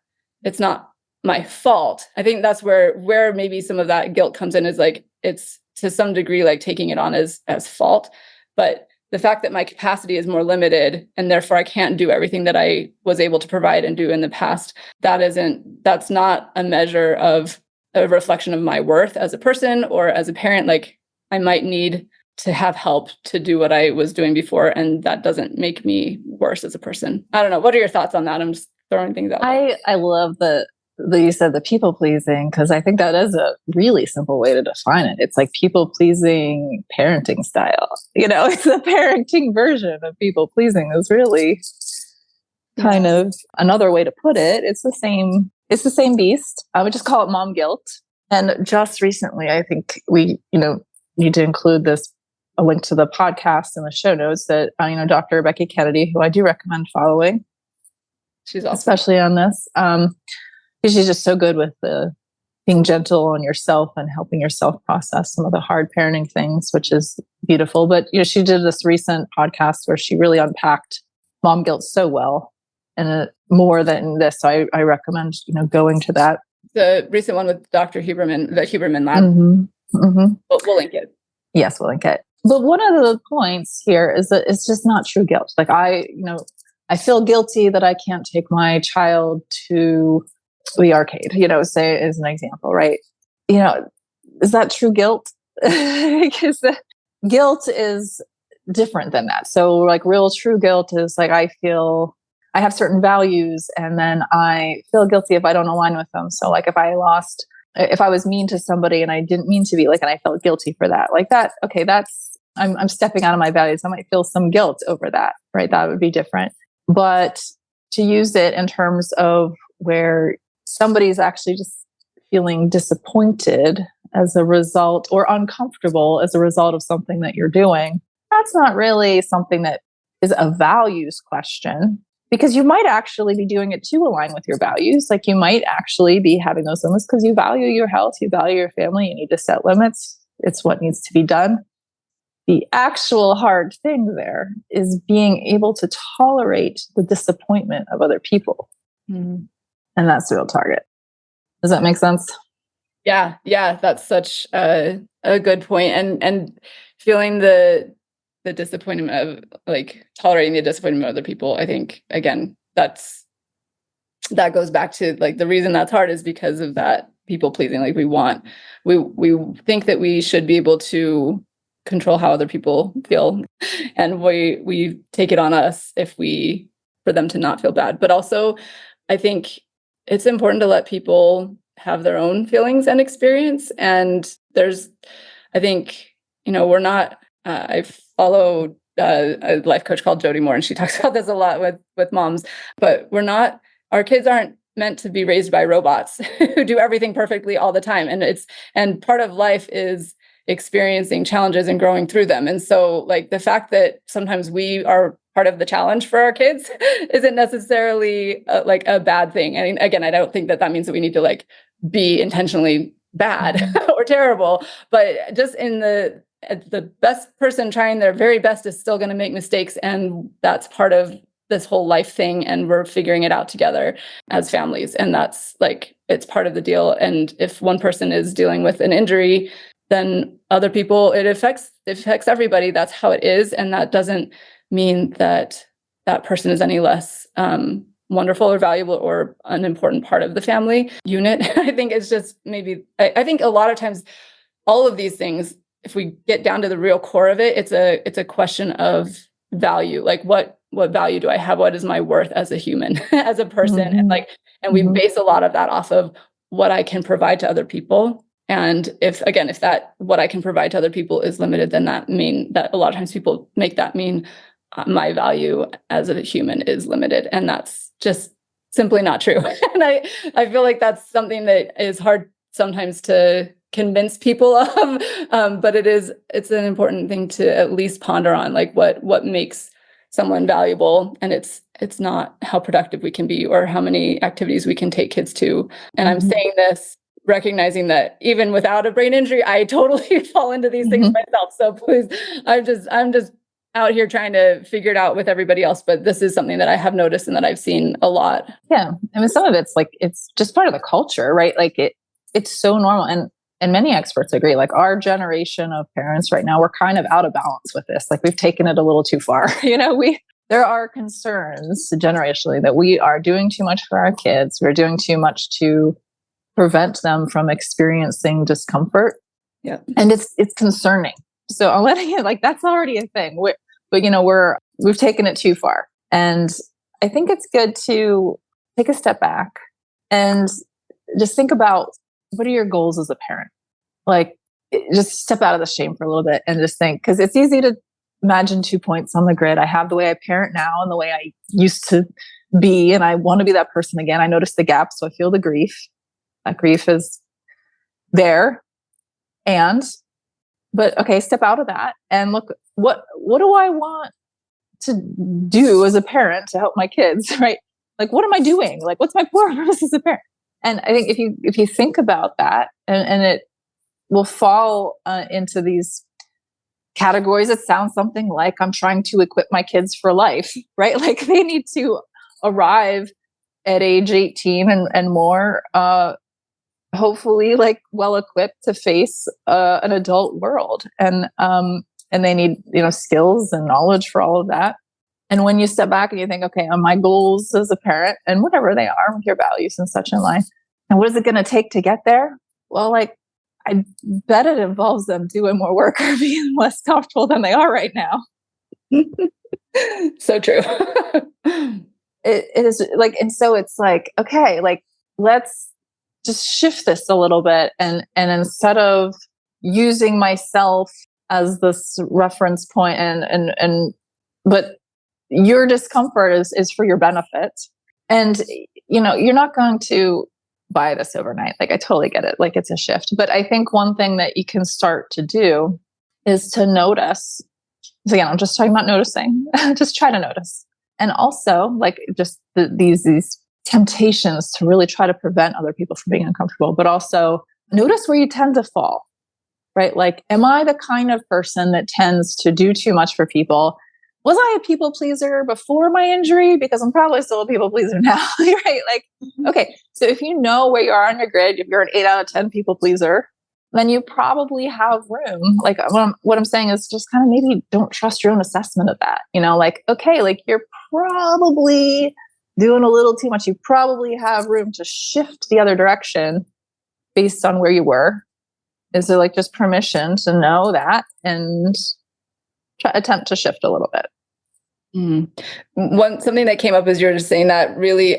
my fault. I think that's where maybe some of that guilt comes in, is like, it's to some degree like taking it on as fault. But the fact that my capacity is more limited and therefore I can't do everything that I was able to provide and do in the past, that's not a measure of a reflection of my worth as a person or as a parent. Like I might need to have help to do what I was doing before, and that doesn't make me worse as a person. I don't know. What are your thoughts on that? I'm just throwing things out there. I love that you said the people pleasing, because I think that is a really simple way to define it. It's like people pleasing parenting style. It's the parenting version of people pleasing is really kind of another way to put it. It's the same beast. I would just call it mom guilt. And just recently, I think we, need to include a link to the podcast in the show notes that, Dr. Becky Kennedy, who I do recommend following. She's awesome. Especially on this. Because she's just so good with being gentle on yourself and helping yourself process some of the hard parenting things, which is beautiful. But, she did this recent podcast where she really unpacked mom guilt so well, and more than this. So I recommend, going to that. The recent one with Dr. Huberman, the Huberman Lab. Mm-hmm. Mm-hmm. We'll link it. Yes, we'll link it. But one of the points here is that it's just not true guilt. Like I feel guilty that I can't take my child to the arcade, say as an example, right? Is that true guilt? Because guilt is different than that. So like real true guilt is like, I feel I have certain values and then I feel guilty if I don't align with them. So like if I was mean to somebody and I didn't mean to be, like, and I felt guilty for that, like that, okay, I'm stepping out of my values. I might feel some guilt over that, right? That would be different. But to use it in terms of where somebody's actually just feeling disappointed as a result or uncomfortable as a result of something that you're doing, that's not really something that is a values question, because you might actually be doing it to align with your values. Like you might actually be having those limits because you value your health, you value your family, you need to set limits. It's what needs to be done. The actual hard thing there is being able to tolerate the disappointment of other people. Mm-hmm. And that's the real target. Does that make sense? Yeah. That's such a good point. And feeling the disappointment of, like, tolerating the disappointment of other people. I think, again, that goes back to, like, the reason that's hard is because of that people pleasing. Like we think that we should be able to control how other people feel, and we take it on us for them to not feel bad. But also, I think it's important to let people have their own feelings and experience. And I think, we're not, I follow a life coach called Jody Moore, and she talks about this a lot with moms, but our kids aren't meant to be raised by robots who do everything perfectly all the time. And part of life is experiencing challenges and growing through them. And so, like, the fact that sometimes we are part of the challenge for our kids isn't necessarily like a bad thing. And again, I don't think that means that we need to, like, be intentionally bad or terrible, but just in the best person trying their very best is still going to make mistakes. And that's part of this whole life thing. And we're figuring it out together as families. And that's, like, it's part of the deal. And if one person is dealing with an injury, then other people, it affects everybody. That's how it is. And that doesn't mean that person is any less wonderful or valuable or an important part of the family unit. I think it's just I think a lot of times all of these things, if we get down to the real core of it, it's a question of value. Like, what value do I have? What is my worth as a human, as a person? Mm-hmm. And we base a lot of that off of what I can provide to other people. And if that what I can provide to other people is limited, then that a lot of times people make that mean my value as a human is limited. And that's just simply not true. And I feel like that's something that is hard sometimes to convince people of, but it's an important thing to at least ponder on, like what makes someone valuable, and it's not how productive we can be or how many activities we can take kids to. And I'm saying this recognizing that even without a brain injury, I totally fall into these things myself. So please, I'm just out here trying to figure it out with everybody else, but this is something that I have noticed and that I've seen a lot. Yeah. I mean, some of it's like, it's just part of the culture, right? Like it's so normal. And many experts agree, like our generation of parents right now, we're kind of out of balance with this. Like we've taken it a little too far. There are concerns generationally that we are doing too much for our kids. We're doing too much to prevent them from experiencing discomfort. Yeah. And it's concerning. So I'm letting it, like, that's already a thing. We've taken it too far. And I think it's good to take a step back and just think about, what are your goals as a parent? Like, just step out of the shame for a little bit and just think, because it's easy to imagine 2 points on the grid. I have the way I parent now and the way I used to be, and I want to be that person again. I notice the gap, so I feel the grief. That grief is there. But okay, step out of that and look, what do I want to do as a parent to help my kids, right? Like, what am I doing? Like, what's my purpose as a parent? And I think if you think about that, and it will fall into these categories that sound something like, I'm trying to equip my kids for life, right? Like they need to arrive at age 18 and more, hopefully like well equipped to face an adult world, and they need skills and knowledge for all of that. And when you step back and you think, okay, on my goals as a parent and whatever they are with your values and such in life, and what is it going to take to get there? Well, like, I bet it involves them doing more work or being less comfortable than they are right now. So true. It is like, and so it's like, okay, like, let's just shift this a little bit. And instead of using myself as this reference point but your discomfort is for your benefit. And, you're not going to buy this overnight. Like, I totally get it. Like, it's a shift. But I think one thing that you can start to do is to notice. So again, I'm just talking about noticing. Just try to notice. And also, like, just these temptations to really try to prevent other people from being uncomfortable, but also notice where you tend to fall, right? Like, am I the kind of person that tends to do too much for people? Was I a people pleaser before my injury? Because I'm probably still a people pleaser now, right? Like, okay, so if you know where you are on your grid, if you're an 8 out of 10 people pleaser, then you probably have room. Like, what I'm saying is just kind of maybe don't trust your own assessment of that. Like, okay, like, you're probably doing a little too much. You probably have room to shift the other direction based on where you were. Is there like just permission to know that and attempt to shift a little bit? Something that came up as you were just saying that, really,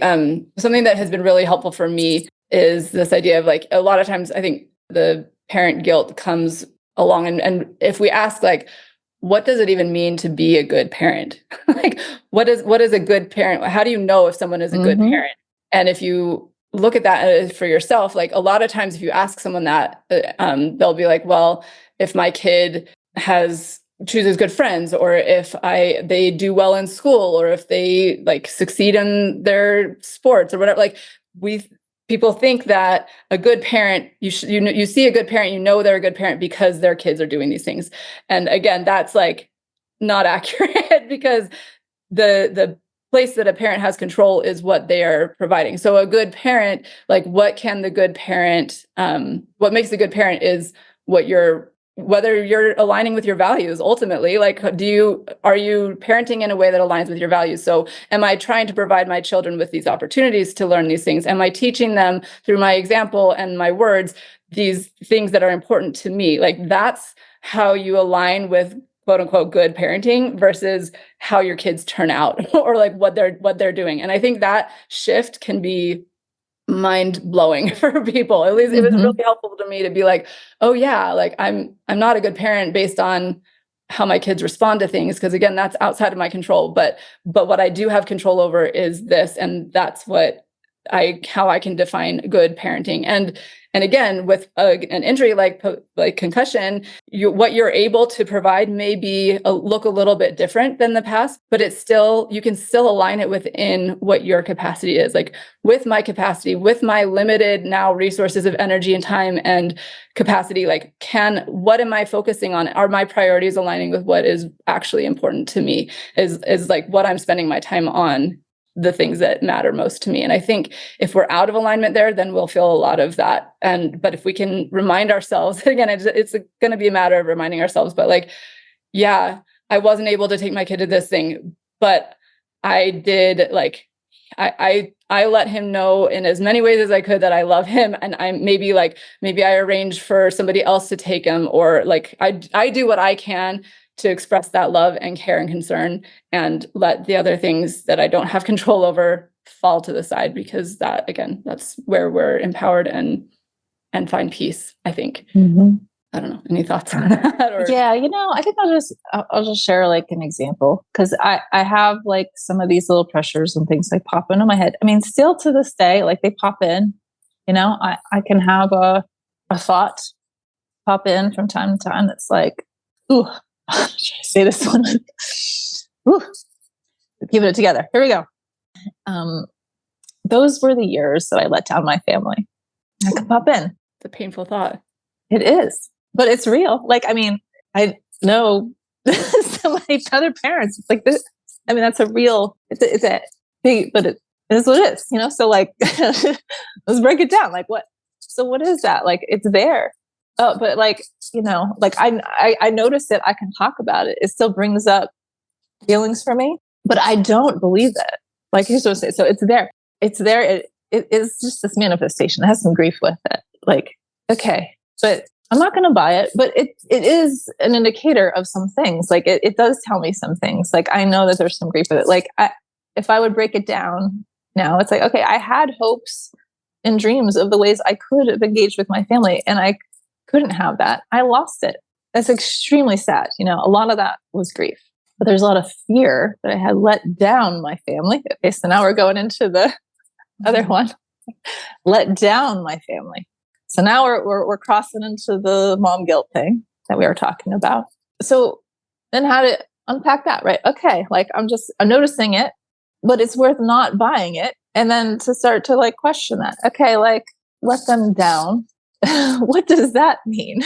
something that has been really helpful for me is this idea of, like, a lot of times I think the parent guilt comes along, and if we ask, like, what does it even mean to be a good parent? Like, what is a good parent? How do you know if someone is a good parent? And if you look at that for yourself, like, a lot of times if you ask someone that, they'll be like, well, if my kid chooses good friends, or if they do well in school, or if they like succeed in their sports or whatever, like, people think that a good parent, you see a good parent, they're a good parent because their kids are doing these things. And again, that's like not accurate, because the place that a parent has control is what they are providing. So a good parent, like, what makes a good parent is whether you're aligning with your values ultimately. Like, are you parenting in a way that aligns with your values? So am I trying to provide my children with these opportunities to learn these things? Am I teaching them through my example and my words these things that are important to me? Like, that's how you align with quote unquote good parenting versus how your kids turn out or like what they're doing. And I think that shift can be mind blowing for people. At least it was really helpful to me to be like, oh yeah, like I'm not a good parent based on how my kids respond to things, because again, that's outside of my control. But what I do have control over is this, and that's what how I can define good parenting. And again, with an injury like concussion, what you're able to provide may look a little bit different than the past, but you can still align it within what your capacity is. Like with my capacity, with my limited now resources of energy and time and capacity, like what am I focusing on? Are my priorities aligning with what is actually important to me? Is like what I'm spending my time on, the things that matter most to me. And I think if we're out of alignment there, then we'll feel a lot of that. But if we can remind ourselves, again, it's going to be a matter of reminding ourselves, but like, yeah, I wasn't able to take my kid to this thing, but I did, like, I let him know in as many ways as I could that I love him. And maybe I arrange for somebody else to take him, or like I do what I can to express that love and care and concern, and let the other things that I don't have control over fall to the side, because that's where we're empowered and find peace, I think. Mm-hmm. I don't know. Any thoughts on that? Or? Yeah, I think I'll just share like an example, because I have like some of these little pressures and things like pop into my head. I mean, still to this day, like they pop in, I can have a thought pop in from time to time. It's like, ooh, should I say this one? Ooh, keeping it together. Here we go. Those were the years that I let down my family. I could pop in. It's a painful thought. It is, but it's real. Like, I mean, I know so many other parents. It's like this. I mean, that's a real. It's a big, but it is what it is. So like, let's break it down. Like, what? So what is that? Like, it's there. Oh, but like, like I notice it. I can talk about it. It still brings up feelings for me, but I don't believe it. Like, here's what I say. So it's there. It's there. It is just this manifestation. It has some grief with it. Like, okay, but I'm not going to buy it. But it is an indicator of some things. Like it does tell me some things. Like I know that there's some grief with it. Like if I would break it down now, it's like, okay, I had hopes and dreams of the ways I could have engaged with my family, and I couldn't have that. I lost it. That's extremely sad. A lot of that was grief, but there's a lot of fear that I had let down my family. Okay, so now we're going into the other one. Let down my family. So now we're crossing into the mom guilt thing that we were talking about. So then how to unpack that, right? Okay, like I'm noticing it, but it's worth not buying it. And then to start to like question that. Okay, like let them down. What does that mean?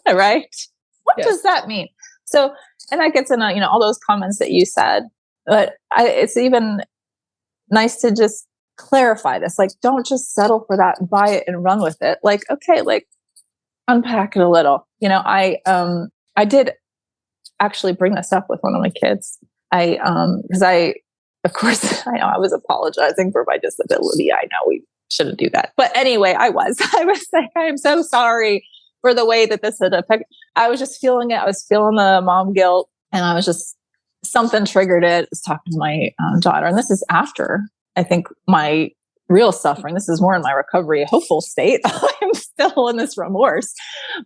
Right? What does that mean? So, and that gets into, all those comments that you said, but it's even nice to just clarify this. Like, don't just settle for that, buy it and run with it. Like, okay, like unpack it a little. I did actually bring this up with one of my kids. Because of course, I know I was apologizing for my disability. I know we shouldn't do that. But anyway, I was like, I am so sorry for the way that this had affected. I was just feeling it. I was feeling the mom guilt, and I was just, something triggered it. I was talking to my daughter, and this is after, I think, my real suffering. This is more in my recovery, hopeful state. I'm still in this remorse,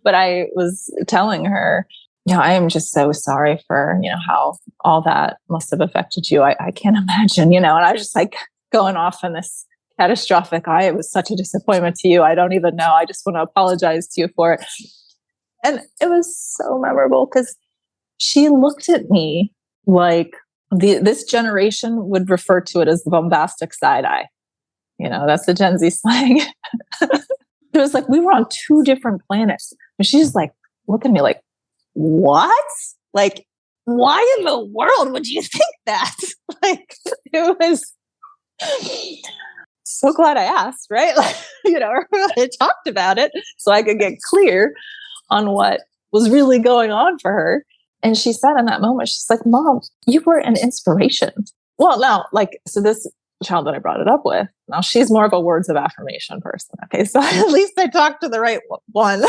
but I was telling her, I am just so sorry for, how all that must have affected you. I can't imagine, and I was just like going off in this catastrophic, it was such a disappointment to you. I don't even know. I just want to apologize to you for it. And it was so memorable because she looked at me like this generation would refer to it as the bombastic side eye. That's the Gen Z slang. It was like we were on two different planets. And she's like, look at me like, what? Like, why in the world would you think that? Like, it was so glad I asked, right? Like, I talked about it so I could get clear on what was really going on for her. And she said in that moment, she's like, Mom, you were an inspiration. Well, now, so this child that I brought it up with, now she's more of a words of affirmation person. Okay. So at least I talked to the right one.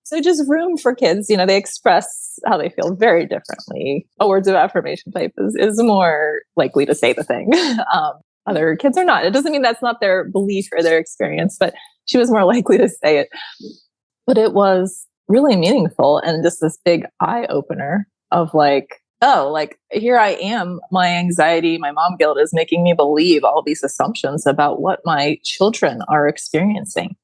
So just room for kids, they express how they feel very differently. A words of affirmation type is more likely to say the thing. Other kids are not. It doesn't mean that's not their belief or their experience, but she was more likely to say it. But it was really meaningful and just this big eye opener of like, oh, like here I am, my anxiety, my mom guilt is making me believe all these assumptions about what my children are experiencing.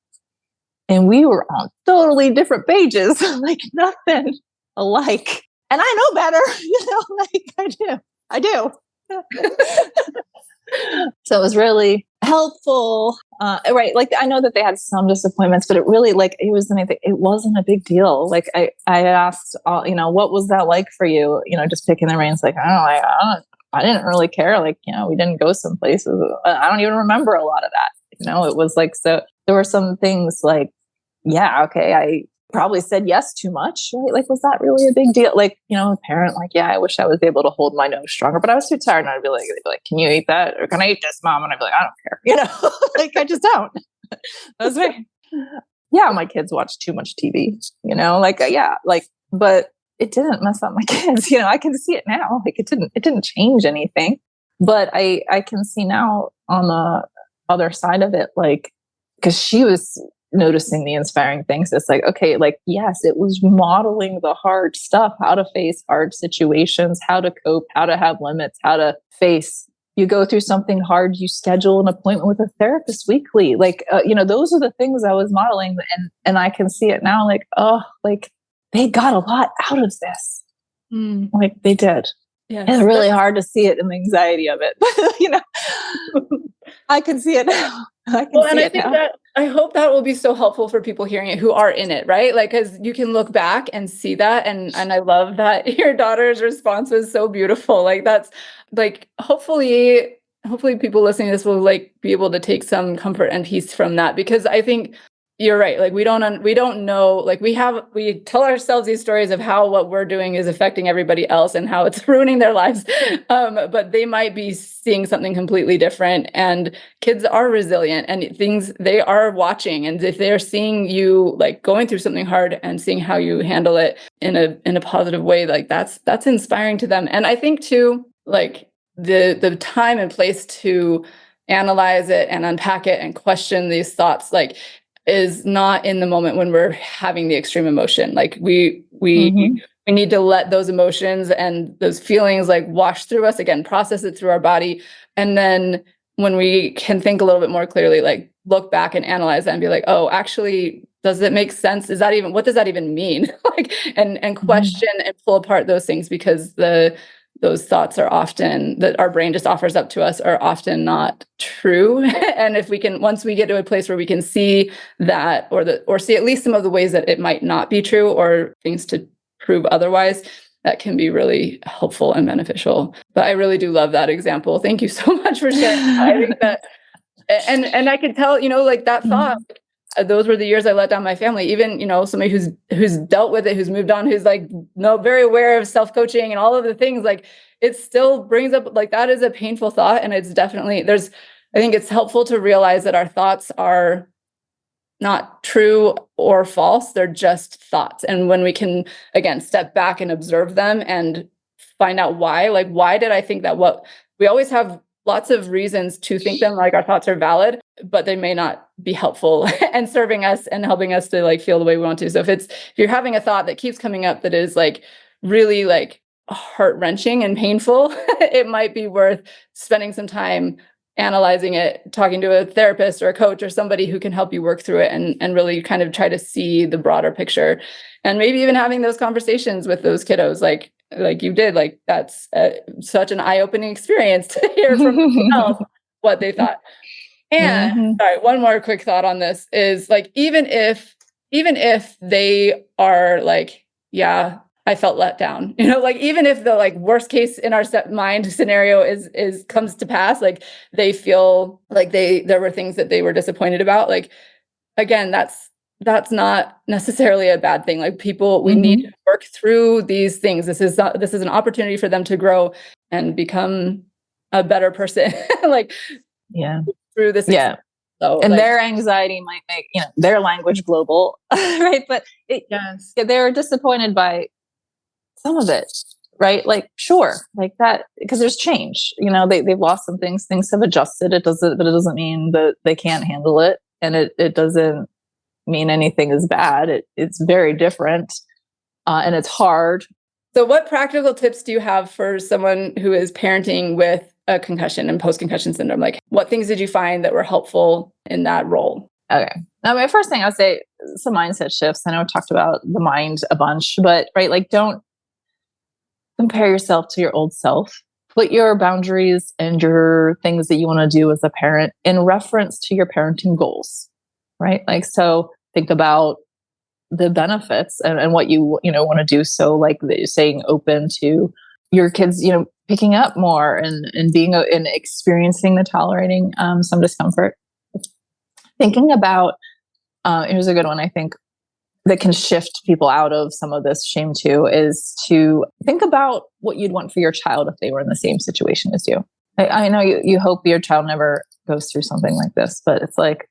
And we were on totally different pages, like nothing alike. And I know better, like I do. So it was really helpful. Right. Like I know that they had some disappointments, but it really it wasn't a big deal. Like I asked, what was that like for you? Just picking the reins, like, I didn't really care. Like, we didn't go some places. I don't even remember a lot of that. It was like, so there were some things like, yeah, okay, I probably said yes too much, right? Like, was that really a big deal? Like, a parent, like, yeah, I wish I was able to hold my nose stronger, but I was too tired. And I'd be like, can you eat that? Or can I eat this, mom? And I'd be like, I don't care, like, I just don't. That's me. Yeah, my kids watch too much TV, but it didn't mess up my kids. I can see it now. Like, it didn't change anything. But I can see now on the other side of it, like, because she was noticing the inspiring things. It's like, okay, like, yes, it was modeling the hard stuff, how to face hard situations, how to cope, how to have limits, how to face. You go through something hard, you schedule an appointment with a therapist weekly. Like, those are the things I was modeling. And I can see it now, like, oh, like they got a lot out of this. Like they did. Yes. It's really hard to see it in the anxiety of it. I can see it now. I think that I hope that will be so helpful for people hearing it who are in it, right? Like, because you can look back and see that, and I love that your daughter's response was so beautiful. Like, that's like hopefully people listening to this will like be able to take some comfort and peace from that, because I think you're right. Like, we don't know, like we tell ourselves these stories of how what we're doing is affecting everybody else and how it's ruining their lives. But they might be seeing something completely different, and kids are resilient, and they are watching. And if they're seeing you like going through something hard and seeing how you handle it in a positive way, like that's inspiring to them. And I think too, like the time and place to analyze it and unpack it and question these thoughts, like, is not in the moment when we're having the extreme emotion. Like we need to let those emotions and those feelings like wash through us again, process it through our body. And then when we can think a little bit more clearly, like look back and analyze that and be like, oh, actually, does it make sense? What does that even mean? Like, and question and pull apart those things, because those thoughts are often that our brain just offers up to us are often not true. And if we can, once we get to a place where we can see that, or see at least some of the ways that it might not be true, or things to prove otherwise, that can be really helpful and beneficial. But I really do love that example. Thank you so much for sharing. I think that, and I could tell, like that thought, those were the years I let down my family. Even, somebody who's dealt with it, who's moved on, who's like, very aware of self-coaching and all of the things, like it still brings up, like, that is a painful thought. And it's definitely, I think it's helpful to realize that our thoughts are not true or false. They're just thoughts. And when we can, again, step back and observe them and find out why did I think that? We always have lots of reasons to think them, like our thoughts are valid, but they may not be helpful and serving us and helping us to like feel the way we want to. So if you're having a thought that keeps coming up that is like really like heart-wrenching and painful, it might be worth spending some time analyzing it, talking to a therapist or a coach or somebody who can help you work through it and really kind of try to see the broader picture. And maybe even having those conversations with those kiddos, like you did, like that's such an eye-opening experience to hear from someone else what they thought. And sorry, one more quick thought on this is like, even if they are like, yeah, I felt let down, like even if the like worst case in our mind scenario is comes to pass, like they feel like there were things that they were disappointed about. Like, again, that's not necessarily a bad thing. Like we need to work through these things. This is an opportunity for them to grow and become a better person. Like, through this. Yeah. So, and like, their anxiety might make, their language global, right? But they're disappointed by some of it, right? Like, sure, like that, because there's change, they've lost some things have adjusted. But it doesn't mean that they can't handle it. And it doesn't mean anything is bad. It's very different. And it's hard. So what practical tips do you have for someone who is parenting with a concussion and post-concussion syndrome? Like, what things did you find that were helpful in that role? Okay. Now, my first thing I would say, some mindset shifts. I know I talked about the mind a bunch, but right, like don't compare yourself to your old self. Put your boundaries and your things that you want to do as a parent in reference to your parenting goals, right? Like, so think about the benefits and what you want to do. So like staying open to your kids, picking up more and being and experiencing the tolerating some discomfort. Thinking about, here's a good one, I think, that can shift people out of some of this shame too, is to think about what you'd want for your child if they were in the same situation as you. I know you hope your child never goes through something like this, but it's like,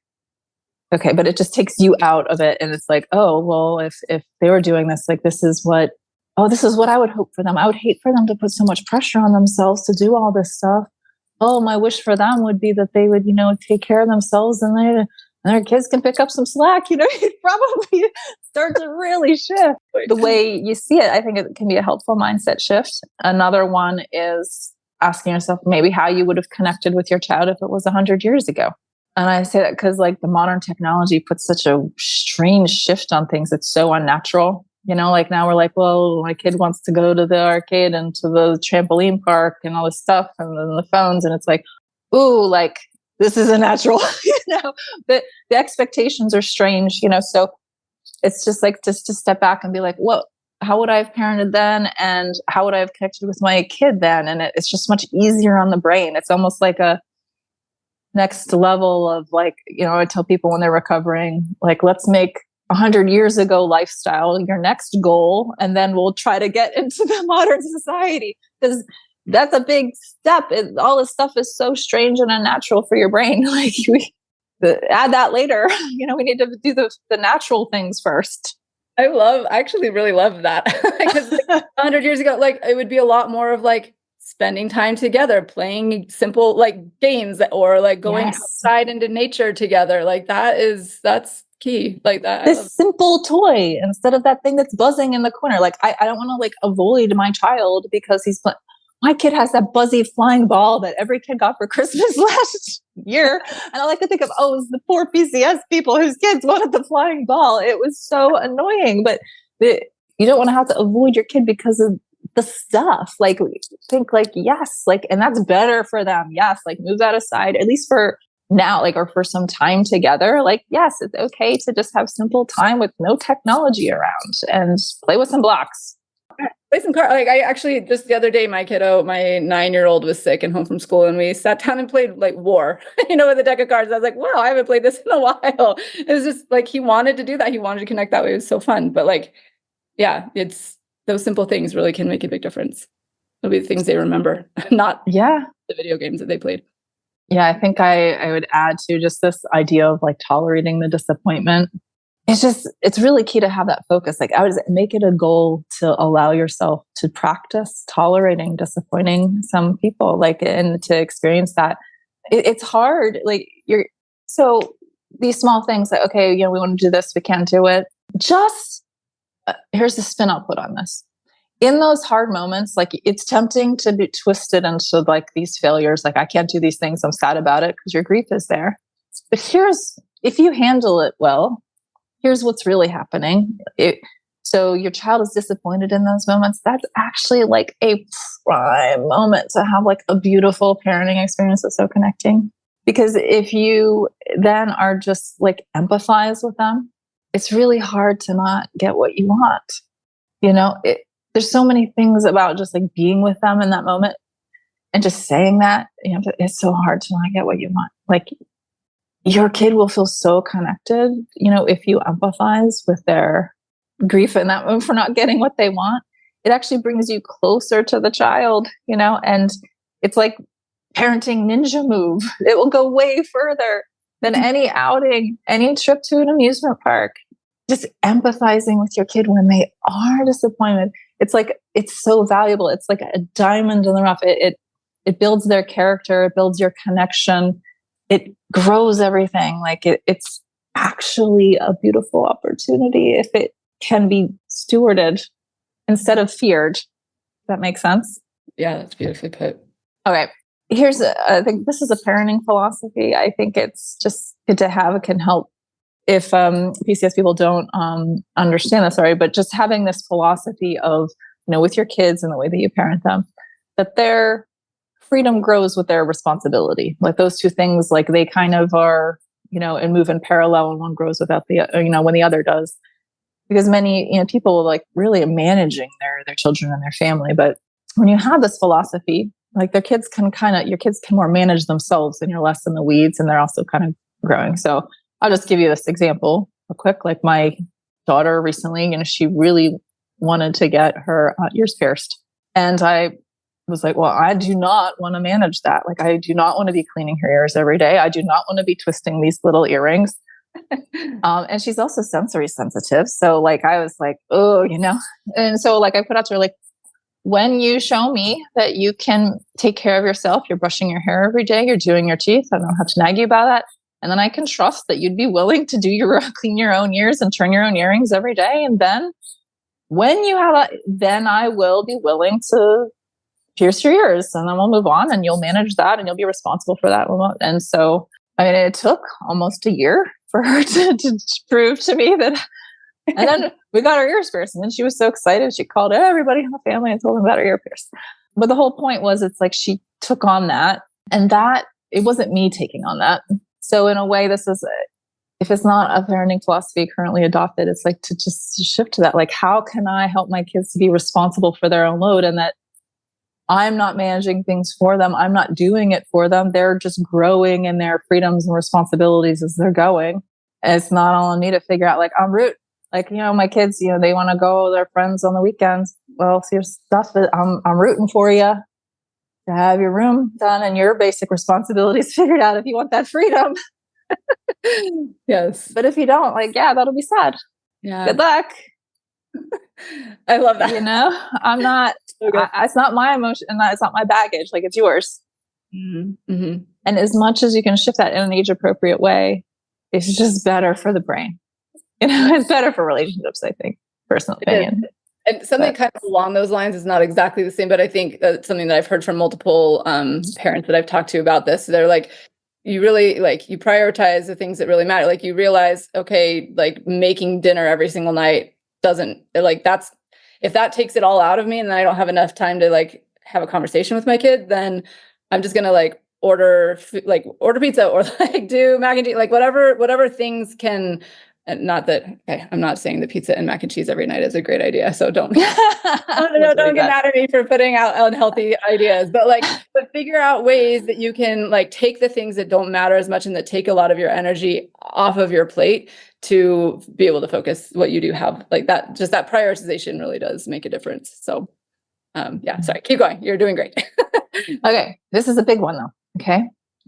okay, but it just takes you out of it. And it's like, oh, well, if they were doing this, like, this is what I would hope for them. I would hate for them to put so much pressure on themselves to do all this stuff. Oh, my wish for them would be that they would, take care of themselves and their kids can pick up some slack. You'd probably start to really shift the way you see it. I think it can be a helpful mindset shift. Another one is asking yourself maybe how you would have connected with your child if it was 100 years ago. And I say that because like the modern technology puts such a strange shift on things. It's so unnatural. Like now we're like, well, my kid wants to go to the arcade and to the trampoline park and all this stuff and then the phones. And it's like, ooh, like this isn't natural, but the expectations are strange, so it's just like, just to step back and be like, well, how would I have parented then? And how would I have connected with my kid then? And it's just much easier on the brain. It's almost like a next level of like, I tell people when they're recovering, like, let's make 100 years ago lifestyle your next goal. And then we'll try to get into the modern society, because that's a big step. All this stuff is so strange and unnatural for your brain. Like add that later. We need to do the natural things first. I actually really love that. Because 100 years ago, like it would be a lot more of like spending time together, playing simple like games or like going outside into nature together. Like that's key. Like that. This simple toy instead of that thing that's buzzing in the corner. Like I don't want to like avoid my child because my kid has that buzzy flying ball that every kid got for Christmas last year. And I like to think of, it was the poor PCS people whose kids wanted the flying ball. It was so annoying, but you don't want to have to avoid your kid because of the stuff. Like think like, yes, like, and that's better for them. Yes. Like move that aside, at least for now, like, or for some time together. Like, yes, it's okay to just have simple time with no technology around and play with some blocks. Play some cards. Like I actually just the other day, my 9-year-old was sick and home from school, and we sat down and played like War, with a deck of cards. I was like, wow, I haven't played this in a while. It was just like he wanted to do that. He wanted to connect that way. It was so fun. But like, yeah, it's those simple things really can make a big difference. It'll be the things they remember, not the video games that they played. Yeah, I think I would add to just this idea of like tolerating the disappointment. It's really key to have that focus. Like I would make it a goal to allow yourself to practice tolerating disappointing some people, like, and to experience that. It's hard. Like so these small things like, okay, we want to do this, we can't do it. Just here's the spin I'll put on this. In those hard moments, like it's tempting to be twisted into like these failures. Like I can't do these things. I'm sad about it because your grief is there. But if you handle it well, here's what's really happening. So your child is disappointed in those moments. That's actually like a prime moment to have like a beautiful parenting experience that's so connecting. Because if you then are just like empathize with them, it's really hard to not get what you want. There's so many things about just like being with them in that moment and just saying that, it's so hard to not get what you want. Like your kid will feel so connected, if you empathize with their grief in that moment for not getting what they want. It actually brings you closer to the child, and it's like parenting ninja move. It will go way further than any outing, any trip to an amusement park. Just empathizing with your kid when they are disappointed. It's so valuable. It's like a diamond in the rough. It builds their character. It builds your connection. It grows everything. Like it's actually a beautiful opportunity if it can be stewarded instead of feared. That makes sense? Yeah, that's beautifully put. Okay. I think this is a parenting philosophy. I think it's just good to have. It can help if PCS people don't understand this, sorry, but just having this philosophy of, with your kids and the way that you parent them, that their freedom grows with their responsibility. Like those two things, like they kind of are, and move in parallel, and one grows without the, when the other does. Because many, people like really managing their children and their family. But when you have this philosophy, like your kids can more manage themselves, and you're less in the weeds, and they're also kind of growing. So I'll just give you this example real quick. Like my daughter recently, she really wanted to get her ears pierced. And I was like, well, I do not want to manage that. Like, I do not want to be cleaning her ears every day. I do not want to be twisting these little earrings. And she's also sensory sensitive. So like, I was like, oh, and so like I put out to her, like, when you show me that you can take care of yourself, you're brushing your hair every day, you're doing your teeth, I don't have to nag you about that. And then I can trust that you'd be willing to clean your own ears and turn your own earrings every day. And then when you have then I will be willing to pierce your ears, and then we'll move on, and you'll manage that, and you'll be responsible for that. And so, it took almost a year for her to prove to me that. And then we got her ears pierced, and then she was so excited. She called everybody in the family and told them about her ear pierced. But the whole point was, it's like she took on that, and that it wasn't me taking on that. So in a way, this is, if it's not a parenting philosophy currently adopted, it's like to just shift to that. Like, how can I help my kids to be responsible for their own load, and that I'm not managing things for them. I'm not doing it for them. They're just growing in their freedoms and responsibilities as they're going. And it's not all on me to figure out, like, I'm root. Like, my kids, they want to go with their friends on the weekends. Well, so your stuff, I'm rooting for you to have your room done and your basic responsibilities figured out if you want that freedom. Yes. But if you don't, like, yeah, that'll be sad. Yeah. Good luck. I love that. I'm not, it's not my emotion, and it's not my baggage. Like, it's yours. Mm-hmm. Mm-hmm. And as much as you can shift that in an age appropriate way, it's just better for the brain. It's better for relationships, I think, personal opinion. And something kind of along those lines is not exactly the same, but I think that's something that I've heard from multiple parents that I've talked to about this. They're like, you really you prioritize the things that really matter. Like, you realize, okay, like making dinner every single night doesn't, like, that's, if that takes it all out of me and then I don't have enough time to like have a conversation with my kid, then I'm just going to order pizza or do mac and cheese, like whatever things can. And not that, okay, I'm not saying that pizza and mac and cheese every night is a great idea. So don't get mad at me for putting out unhealthy ideas, but figure out ways that you can take the things that don't matter as much and that take a lot of your energy off of your plate to be able to focus what you do have. Like that, just that prioritization really does make a difference. So yeah, sorry, keep going. You're doing great. Okay. This is a big one though. Okay.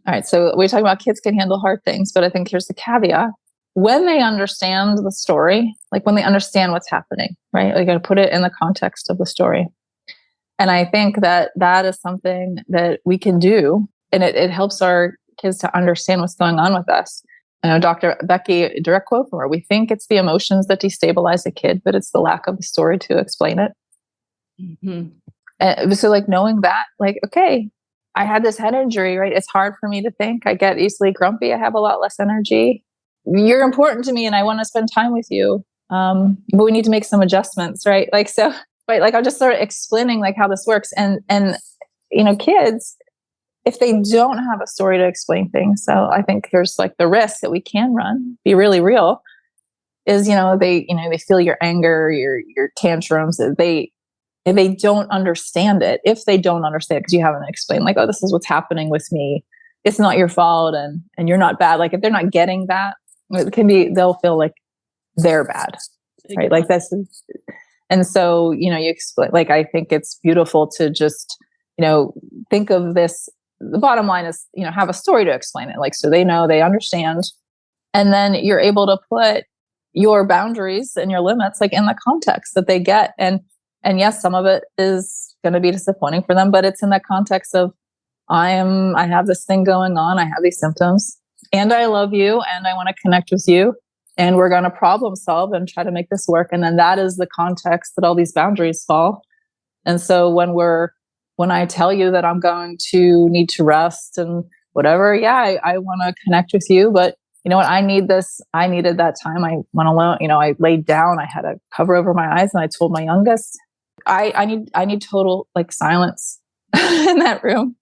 All right. So we're talking about kids can handle hard things, but I think here's the caveat. When they understand the story, like when they understand what's happening, right? Like, you got to put it in the context of the story. And I think that is something that we can do. And it helps our kids to understand what's going on with us. I know Dr. Becky, a direct quote from her, we think it's the emotions that destabilize a kid, but it's the lack of the story to explain it. Mm-hmm. So knowing that, okay, I had this head injury, right? It's hard for me to think. I get easily grumpy. I have a lot less energy. You're important to me and I want to spend time with you. But we need to make some adjustments, right? I'll just start explaining how this works. And kids, if they don't have a story to explain things, so I think there's the risk that we can run, be really real, is, they feel your anger, your tantrums, they don't understand it. If they don't understand, because you haven't explained, oh, this is what's happening with me. It's not your fault and you're not bad. If they're not getting that, they'll feel like they're bad, right? And so, you explain, I think it's beautiful to just, think of this. The bottom line is, have a story to explain it. So they know, they understand. And then you're able to put your boundaries and your limits, in the context that they get. And yes, some of it is going to be disappointing for them, but it's in the context of, I have this thing going on. I have these symptoms. And I love you and I want to connect with you and we're going to problem solve and try to make this work. And then that is the context that all these boundaries fall. And so when I tell you that I'm going to need to rest and whatever, yeah, I want to connect with you, but you know what? I needed that time. I went alone, I laid down, I had a cover over my eyes, and I told my youngest, I need total like silence in that room.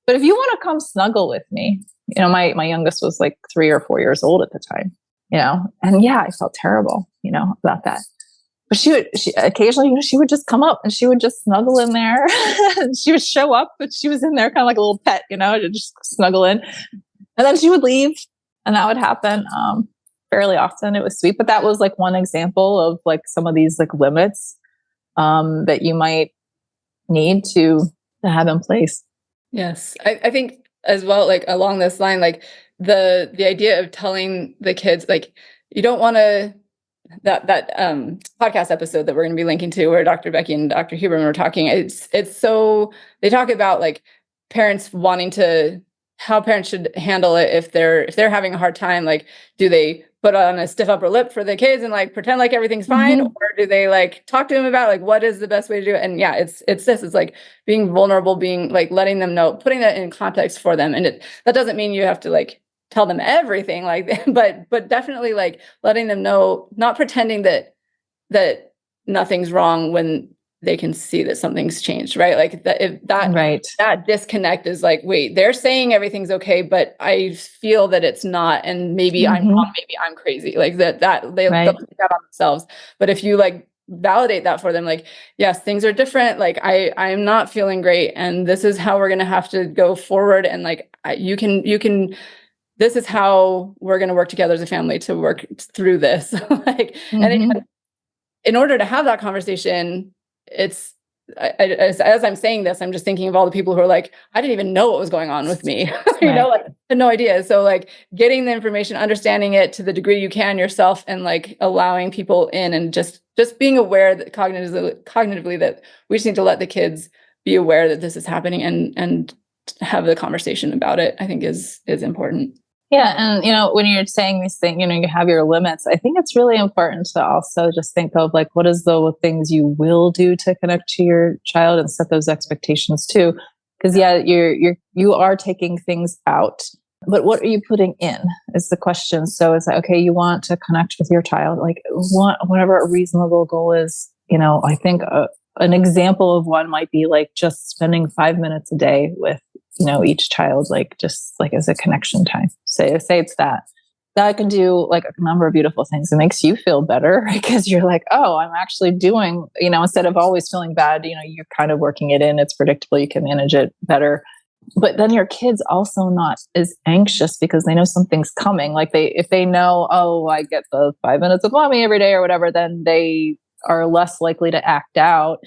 But if you want to come snuggle with me, my youngest was like 3 or 4 years old at the time, and yeah, I felt terrible, about that. But she occasionally, she would just come up and she would just snuggle in there. She would show up, but she was in there kind of like a little pet, to just snuggle in. And then she would leave, and that would happen fairly often. It was sweet, but that was like one example of like some of these like limits that you might need to have in place. Yes, I think as well, like along this line, like the idea of telling the kids, like you don't want to. That podcast episode that we're going to be linking to, where Dr. Becky and Dr. Huberman were talking, it's so they talk about like parents wanting to, how parents should handle it if they're having a hard time. Like, do they put on a stiff upper lip for the kids and like pretend like everything's fine, or do they like talk to them about like what is the best way to do it? And yeah, it's like being vulnerable, being like letting them know, putting that in context for them, and that doesn't mean you have to like tell them everything like but definitely like letting them know, not pretending that nothing's wrong when they can see that something's changed, right? Like that disconnect is like, wait, they're saying everything's okay, but I feel that it's not, and maybe I'm wrong, maybe I'm crazy, like that they'll take that on themselves. But if you like validate that for them, like, yes, things are different, like I'm not feeling great, and this is how we're gonna have to go forward, and like you can this is how we're going to work together as a family to work through this. Like, and in order to have that conversation, as I'm saying this, I'm just thinking of all the people who are like, I didn't even know what was going on with me, like I had no idea. So like getting the information, understanding it to the degree you can yourself, and like allowing people in, and just being aware that cognitively that we just need to let the kids be aware that this is happening, and have the conversation about it, I think is important. Yeah. And, when you're saying these things, you have your limits. I think it's really important to also just think of like, what is the things you will do to connect to your child, and set those expectations too. Because yeah, you are taking things out, but what are you putting in is the question. So it's like, okay, you want to connect with your child, like whatever a reasonable goal is. I think an example of one might be like just spending 5 minutes a day with each child, like just like as a connection time. Say it's that can do like a number of beautiful things. It makes you feel better because you're like, oh, I'm actually doing, instead of always feeling bad, you're kind of working it in. It's predictable. You can manage it better. But then your kid's also not as anxious because they know something's coming. Like if they know, oh, I get the 5 minutes with mommy every day or whatever, then they are less likely to act out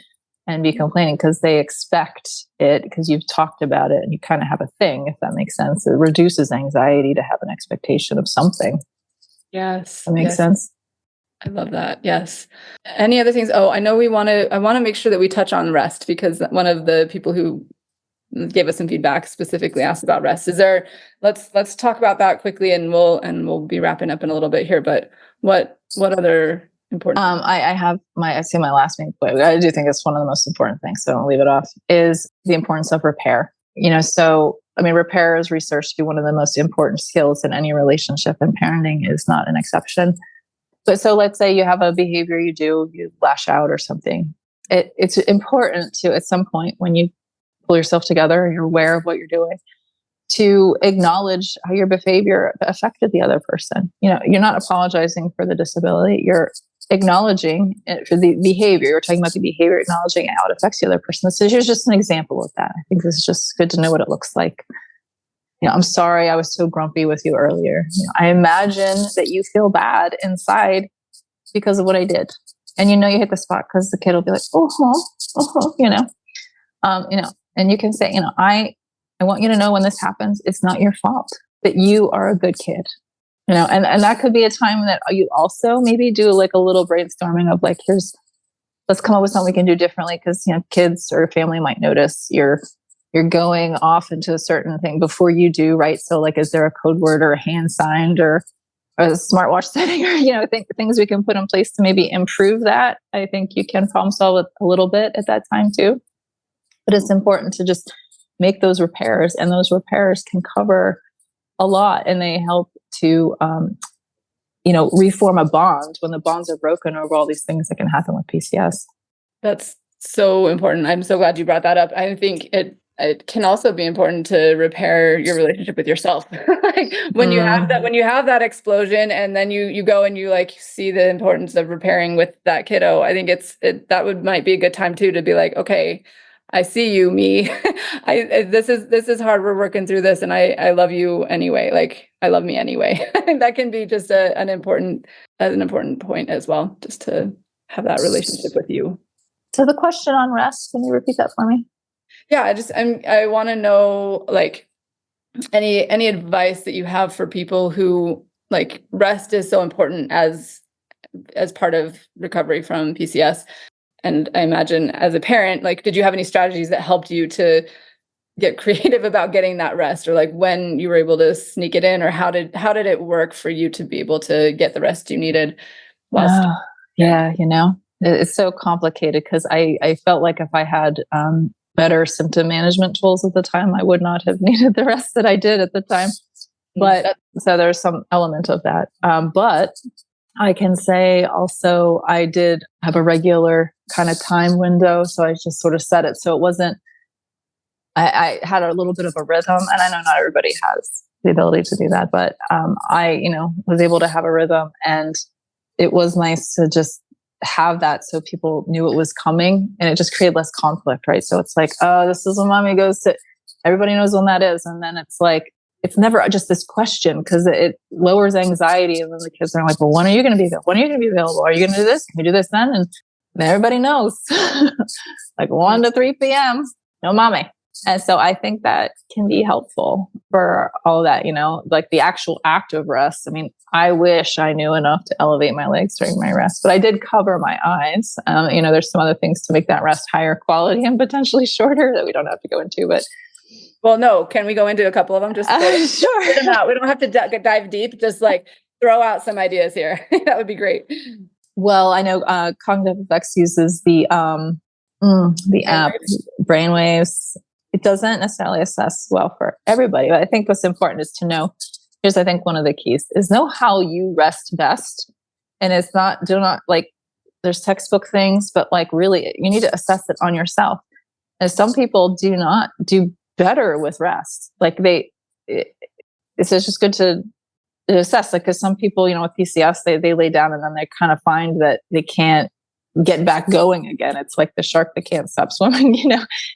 and be complaining because they expect it, because you've talked about it and you kind of have a thing, if that makes sense. It reduces anxiety to have an expectation of something. Yes. That makes sense. I love that. Yes. Any other things? Oh, I know I want to make sure that we touch on rest, because one of the people who gave us some feedback specifically asked about rest. Let's talk about that quickly, and we'll be wrapping up in a little bit here, but what other important? I see my last main point. I do think it's one of the most important things, so don't leave it off, is the importance of repair. Repair is researched to be one of the most important skills in any relationship, and parenting is not an exception. But so let's say you have a behavior you lash out or something. It's important to, at some point when you pull yourself together and you're aware of what you're doing, to acknowledge how your behavior affected the other person. You're not apologizing for the disability. You're acknowledging it for the behavior. You're talking about the behavior, acknowledging how it affects the other person. So here's just an example of that. I think this is just good to know what it looks like. I'm sorry I was so grumpy with you earlier. I imagine that you feel bad inside because of what I did. And you hit the spot because the kid will be like, and you can say, I want you to know when this happens, it's not your fault, that you are a good kid. And that could be a time that you also maybe do like a little brainstorming of like, let's come up with something we can do differently. Cause kids or family might notice you're going off into a certain thing before you do. Right. So like, is there a code word or a hand signed or a smartwatch setting, or, things we can put in place to maybe improve that. I think you can problem solve it a little bit at that time too. But it's important to just make those repairs, and those repairs can cover a lot, and they help to, reform a bond when the bonds are broken over all these things that can happen with PCS. That's so important. I'm so glad you brought that up. I think it can also be important to repair your relationship with yourself. Like when you have that explosion, and then you go and you like see the importance of repairing with that kiddo. I think might be a good time too, to be like, okay, I see you, me. This is hard. We're working through this, and I love you anyway. Like I love me anyway. I think that can be just an important point as well, just to have that relationship with you. So the question on rest, can you repeat that for me? Yeah, I want to know, like, any advice that you have for people who, like, rest is so important as part of recovery from PCS. And I imagine as a parent, like, did you have any strategies that helped you to get creative about getting that rest, or like when you were able to sneak it in, or how did it work for you to be able to get the rest you needed? Yeah, it's so complicated, because I felt like if I had better symptom management tools at the time, I would not have needed the rest that I did at the time. But so there's some element of that. But I can say also I did have a regular kind of time window. So I just sort of set it so it wasn't, I had a little bit of a rhythm, and I know not everybody has the ability to do that, but I, was able to have a rhythm, and it was nice to just have that so people knew it was coming, and it just created less conflict, right? So it's like, oh, this is when mommy goes to, everybody knows when that is. And then it's like, it's never just this question, because it lowers anxiety. And then the kids are like, well, when are you going to be available? When are you going to be available? Are you going to do this? Can you do this then? And everybody knows, like 1 to 3 p.m., no mommy. And so I think that can be helpful for all that, like the actual act of rest. I mean, I wish I knew enough to elevate my legs during my rest, but I did cover my eyes. There's some other things to make that rest higher quality and potentially shorter that we don't have to go into, but. Well, no, can we go into a couple of them? Just sure. Put them out. We don't have to dive deep. Just like throw out some ideas here. That would be great. Well, I know Cognitive Effects uses the app Brainwaves. It doesn't necessarily assess well for everybody, but I think what's important is to know, here's, I think, one of the keys is know how you rest best. And it's not, do not like, there's textbook things, but like really you need to assess it on yourself. And some people do not do better with rest. Like it's just good to assess, like, because some people, with PCS, they lay down and then they kind of find that they can't get back going again. It's like the shark that can't stop swimming,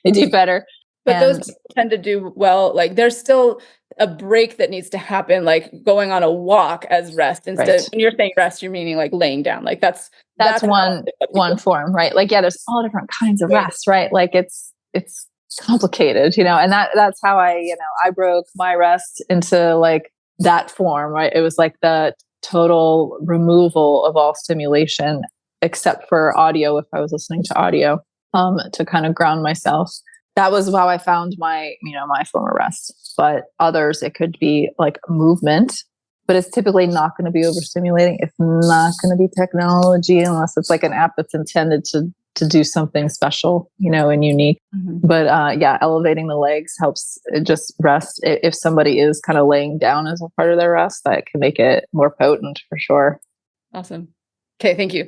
they do better. But those people tend to do well. Like there's still a break that needs to happen, like going on a walk as rest instead. Right. When you're saying rest, you're meaning like laying down. Like that's one form, right? Like, yeah, there's all different kinds of rest, right? Like it's complicated, and that's how I broke my rest into like that form, right? It was like the total removal of all stimulation except for audio, if I was listening to audio, to kind of ground myself. That was how I found my form of rest. But others, it could be like movement, but it's typically not going to be overstimulating. It's not going to be technology unless it's like an app that's intended to do something special, and unique. Mm-hmm. But elevating the legs helps just rest. If somebody is kind of laying down as a part of their rest, that can make it more potent for sure. Awesome. Okay, thank you.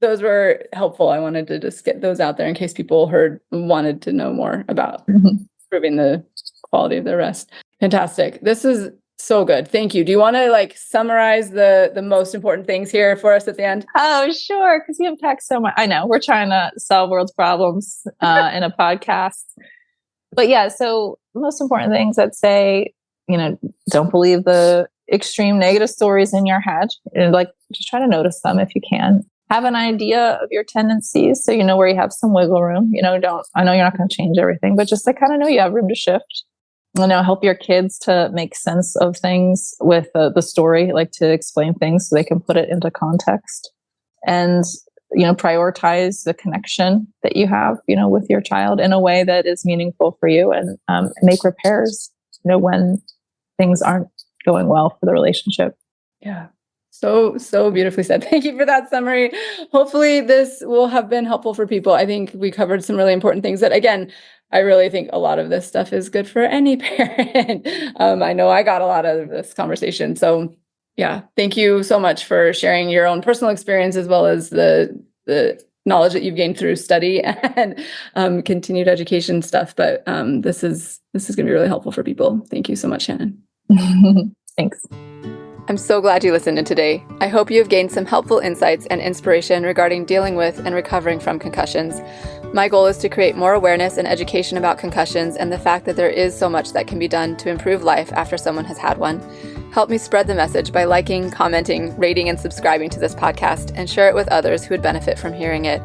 Those were helpful. I wanted to just get those out there in case people wanted to know more about improving the quality of their rest. Fantastic. This is so good. Thank you. Do you want to summarize the most important things here for us at the end? Oh, sure. Because you unpack so much. I know we're trying to solve world's problems in a podcast. But yeah, so the most important things I'd say, don't believe the extreme negative stories in your head. And just try to notice them if you can. Have an idea of your tendencies so you know where you have some wiggle room. I know you're not going to change everything, but just kind of know you have room to shift. Help your kids to make sense of things with the story, like to explain things so they can put it into context. And, prioritize the connection that you have, with your child in a way that is meaningful for you, and make repairs, when things aren't going well for the relationship. Yeah. So beautifully said. Thank you for that summary. Hopefully this will have been helpful for people. I think we covered some really important things that, again, I really think a lot of this stuff is good for any parent. I know I got a lot out of this conversation. So yeah, thank you so much for sharing your own personal experience as well as the knowledge that you've gained through study and continued education stuff. But this is going to be really helpful for people. Thank you so much, Shannon. Thanks. I'm so glad you listened in today. I hope you have gained some helpful insights and inspiration regarding dealing with and recovering from concussions. My goal is to create more awareness and education about concussions and the fact that there is so much that can be done to improve life after someone has had one. Help me spread the message by liking, commenting, rating, and subscribing to this podcast, and share it with others who would benefit from hearing it.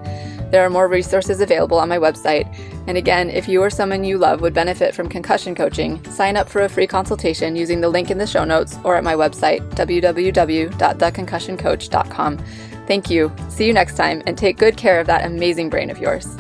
There are more resources available on my website. And again, if you or someone you love would benefit from concussion coaching, sign up for a free consultation using the link in the show notes or at my website, www.theconcussioncoach.com. Thank you. See you next time, and take good care of that amazing brain of yours.